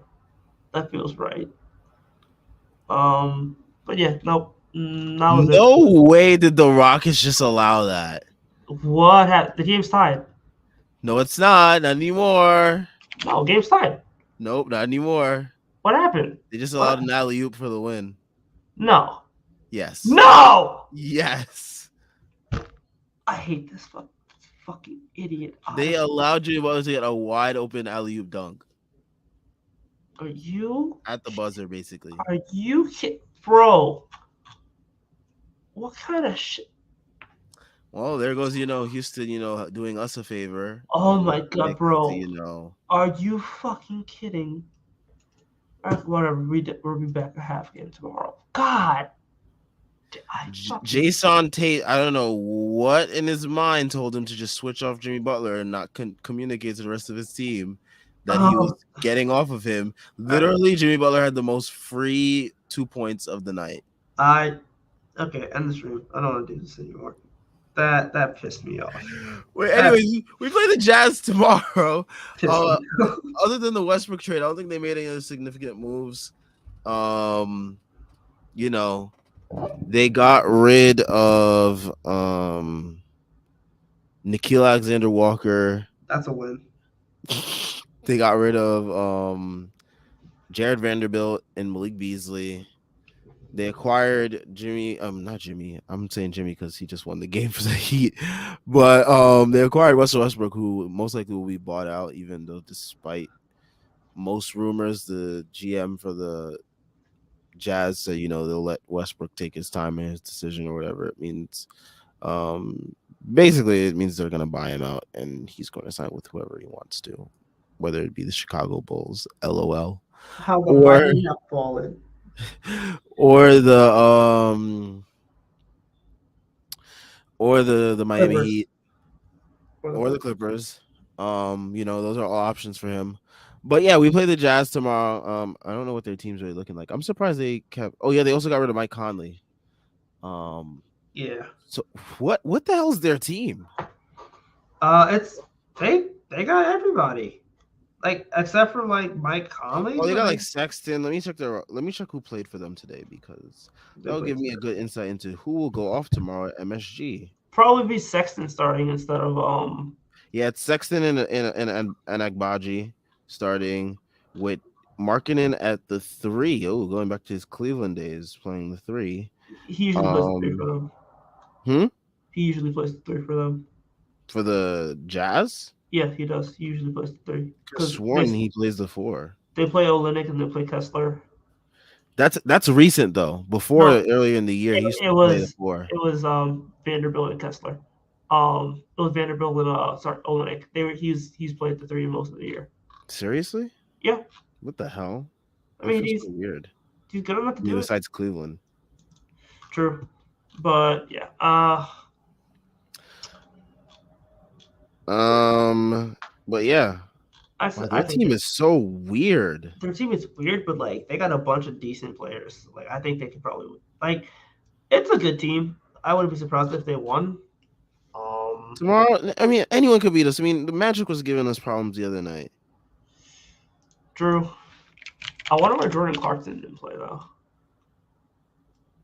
That feels right. But yeah, nope. That was it. No way did the Rockets just allow that. What happened? The game's tied. No, it's not anymore. No, game's tied. Nope, not anymore. What happened? They just What? allowed an alley oop for the win. No. Yes. No! Yes. I hate this fucking idiot. They allowed Jimmy Butler to get a wide open alley oop dunk Are you? at the buzzer, basically. Are you bro? What kind of shit? Well, there goes Houston, doing us a favor. Oh my god, bro! To, Are you fucking kidding? Alright, whatever. We'll be back a half game tomorrow. God. Jason Tate, I don't know what in his mind told him to just switch off Jimmy Butler and not communicate to the rest of his team that he was getting off of him. Literally, Jimmy Butler had the most free 2 points of the night. Okay, end the stream. I don't want to do this anymore. That pissed me off. Wait, anyways, we play the Jazz tomorrow. Other than the Westbrook trade, I don't think they made any other significant moves. They got rid of Nickeil Alexander-Walker. That's a win. They got rid of Jared Vanderbilt and Malik Beasley. They acquired not Jimmy. I'm saying Jimmy because he just won the game for the Heat. But they acquired Russell Westbrook, who most likely will be bought out, even though despite most rumors, the GM for the Jazz said, they'll let Westbrook take his time in his decision or whatever it means. Basically, it means they're going to buy him out and he's going to sign with whoever he wants to, whether it be the Chicago Bulls, LOL. How the mighty have fallen. Or the Miami Clippers. Heat or the Clippers. Those are all options for him. But yeah, we play the Jazz tomorrow. I don't know what their team's really looking like. I'm surprised they kept. Oh yeah, they also got rid of Mike Conley. Yeah. So what the hell's their team? It's they got everybody. Like except for like Mike Conley. Oh, they got like Sexton. Let me check who played for them today because that'll give me a good insight into who will go off tomorrow at MSG. Probably be Sexton starting instead of Yeah, it's Sexton and Agbaji starting with Markkanen at the 3. Oh, going back to his Cleveland days, playing the 3. He usually plays the 3 for them. He usually plays the 3 for them. For the Jazz? Yeah, he does. He usually plays the 3. Sworn he plays the 4. They play Olynyk and they play Kessler. That's recent though. Before No, earlier in the year, he used it to play the was four. Vanderbilt and Kessler. It was Vanderbilt and Olenek. He's played the three most of the year. Seriously? Yeah, What the hell? I That mean feels so weird. he's good enough to I mean, do it. besides Cleveland. True, but yeah. But yeah, wow, I their think team is so weird. their team is weird, but like they got a bunch of decent players. Like I think they could probably win. Like it's a good team. I wouldn't be surprised if they won. Um, Tomorrow, I mean, anyone could beat us. I mean, the Magic was giving us problems the other night. Drew. I wonder where Jordan Clarkson didn't play though.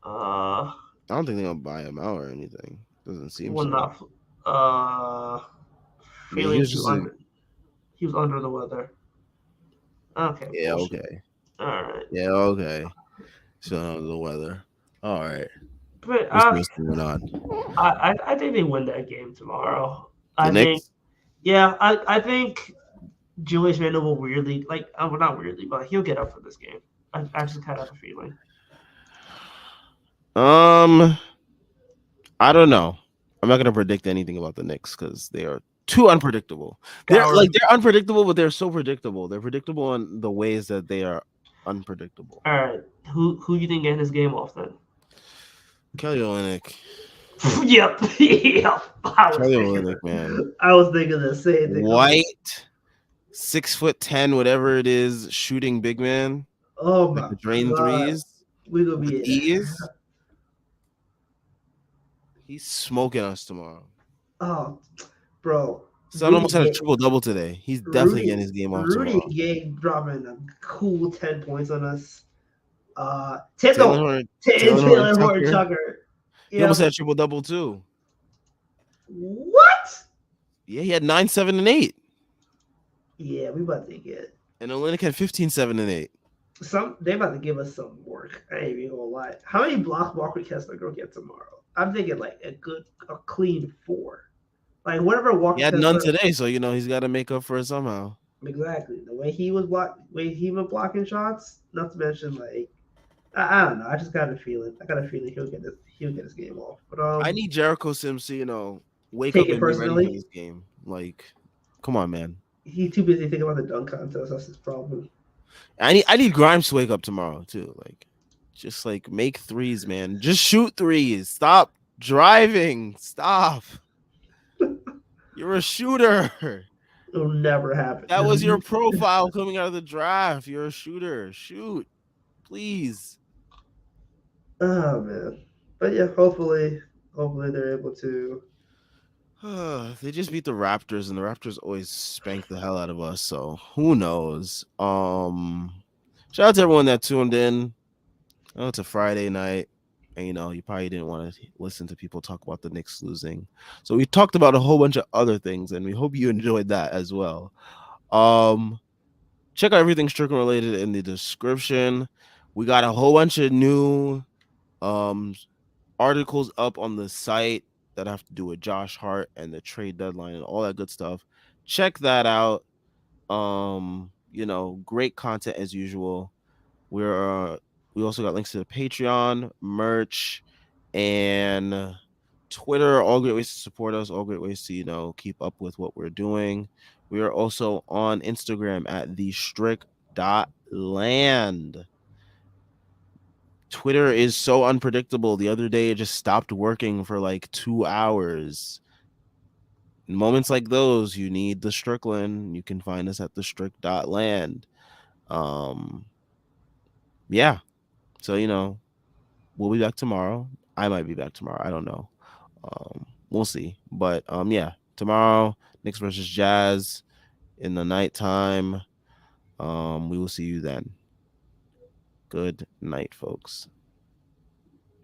I don't think they're gonna buy him out or anything. Doesn't seem When so. not uh I mean, he feeling was too just a under. He was under the weather. Okay, yeah, bullshit. okay, All right, yeah, okay. So under the weather. All right, but we'll see what's going on. I think they win that game tomorrow. The I think Knicks. yeah, I think Julius Randle will weirdly well not weirdly, but he'll get up for this game. I just kind of have a feeling. Um, I don't know. I'm not gonna predict anything about the Knicks because they are too unpredictable. Coward. They're unpredictable, but they're so predictable. They're predictable in the ways that they are unpredictable. All right, who you think getting this game off then? Kelly Olynyk. Yep, yep. Kelly Olynyk, man. I was thinking the same thing. White, 6'10", whatever it is, shooting big man. Oh Like my the drain god, threes we gonna with be ease. He's smoking us tomorrow. oh, bro. Son Rudy almost had a Gay, triple double today. He's definitely getting his game off Rudy tomorrow. Gay dropping a cool 10 points on us. Ten Taylor no, Horn, Taylor Taylor Horn Horton Tucker. Tucker. He almost Yeah. had a triple double too. What? Yeah, he had 9, 7, and 8. Yeah, we about to get And Olynyk had 15, 7, and 8. they about to give us some work. I ain't even gonna lie. How many blocks Walker Kessler gonna get tomorrow? I'm thinking like a clean 4. Like whatever Walker He had none Kessler. today, so he's got to make up for it somehow. Exactly. The way he was blocking shots, not to mention like I don't know. I just got a feeling. I got a feeling he'll get his game off. But I need Jericho Sims to wake take up it and be ready for personally. this game. Like, come on, man. He's too busy thinking about the dunk contest. That's his problem. I need Grimes to wake up tomorrow too. Like, just like make threes, man. Just shoot threes. Stop driving. Stop. You're a shooter. It'll never happen. That was your profile coming out of the draft. You're a shooter. Shoot, please. Oh man. But yeah, hopefully they're able to. They just beat the Raptors, and the Raptors always spank the hell out of us. So who knows? Shout out to everyone that tuned in. I know it's a Friday night, and you probably didn't want to listen to people talk about the Knicks losing. So we talked about a whole bunch of other things, and we hope you enjoyed that as well. Check out everything Strickland related in the description. We got a whole bunch of new articles up on the site that have to do with Josh Hart and the trade deadline and all that good stuff. Check that out. Great content as usual. We also got links to the Patreon, merch, and Twitter. All great ways to support us. All great ways to keep up with what we're doing. We are also on Instagram at thestrick.land. Twitter is so unpredictable. The other day, it just stopped working for like 2 hours. In moments like those, you need the Strickland. You can find us at thestrick.land. Yeah. So, we'll be back tomorrow. I might be back tomorrow. I don't know. We'll see. But yeah, tomorrow, Knicks versus Jazz in the nighttime. We will see you then. Good night, folks.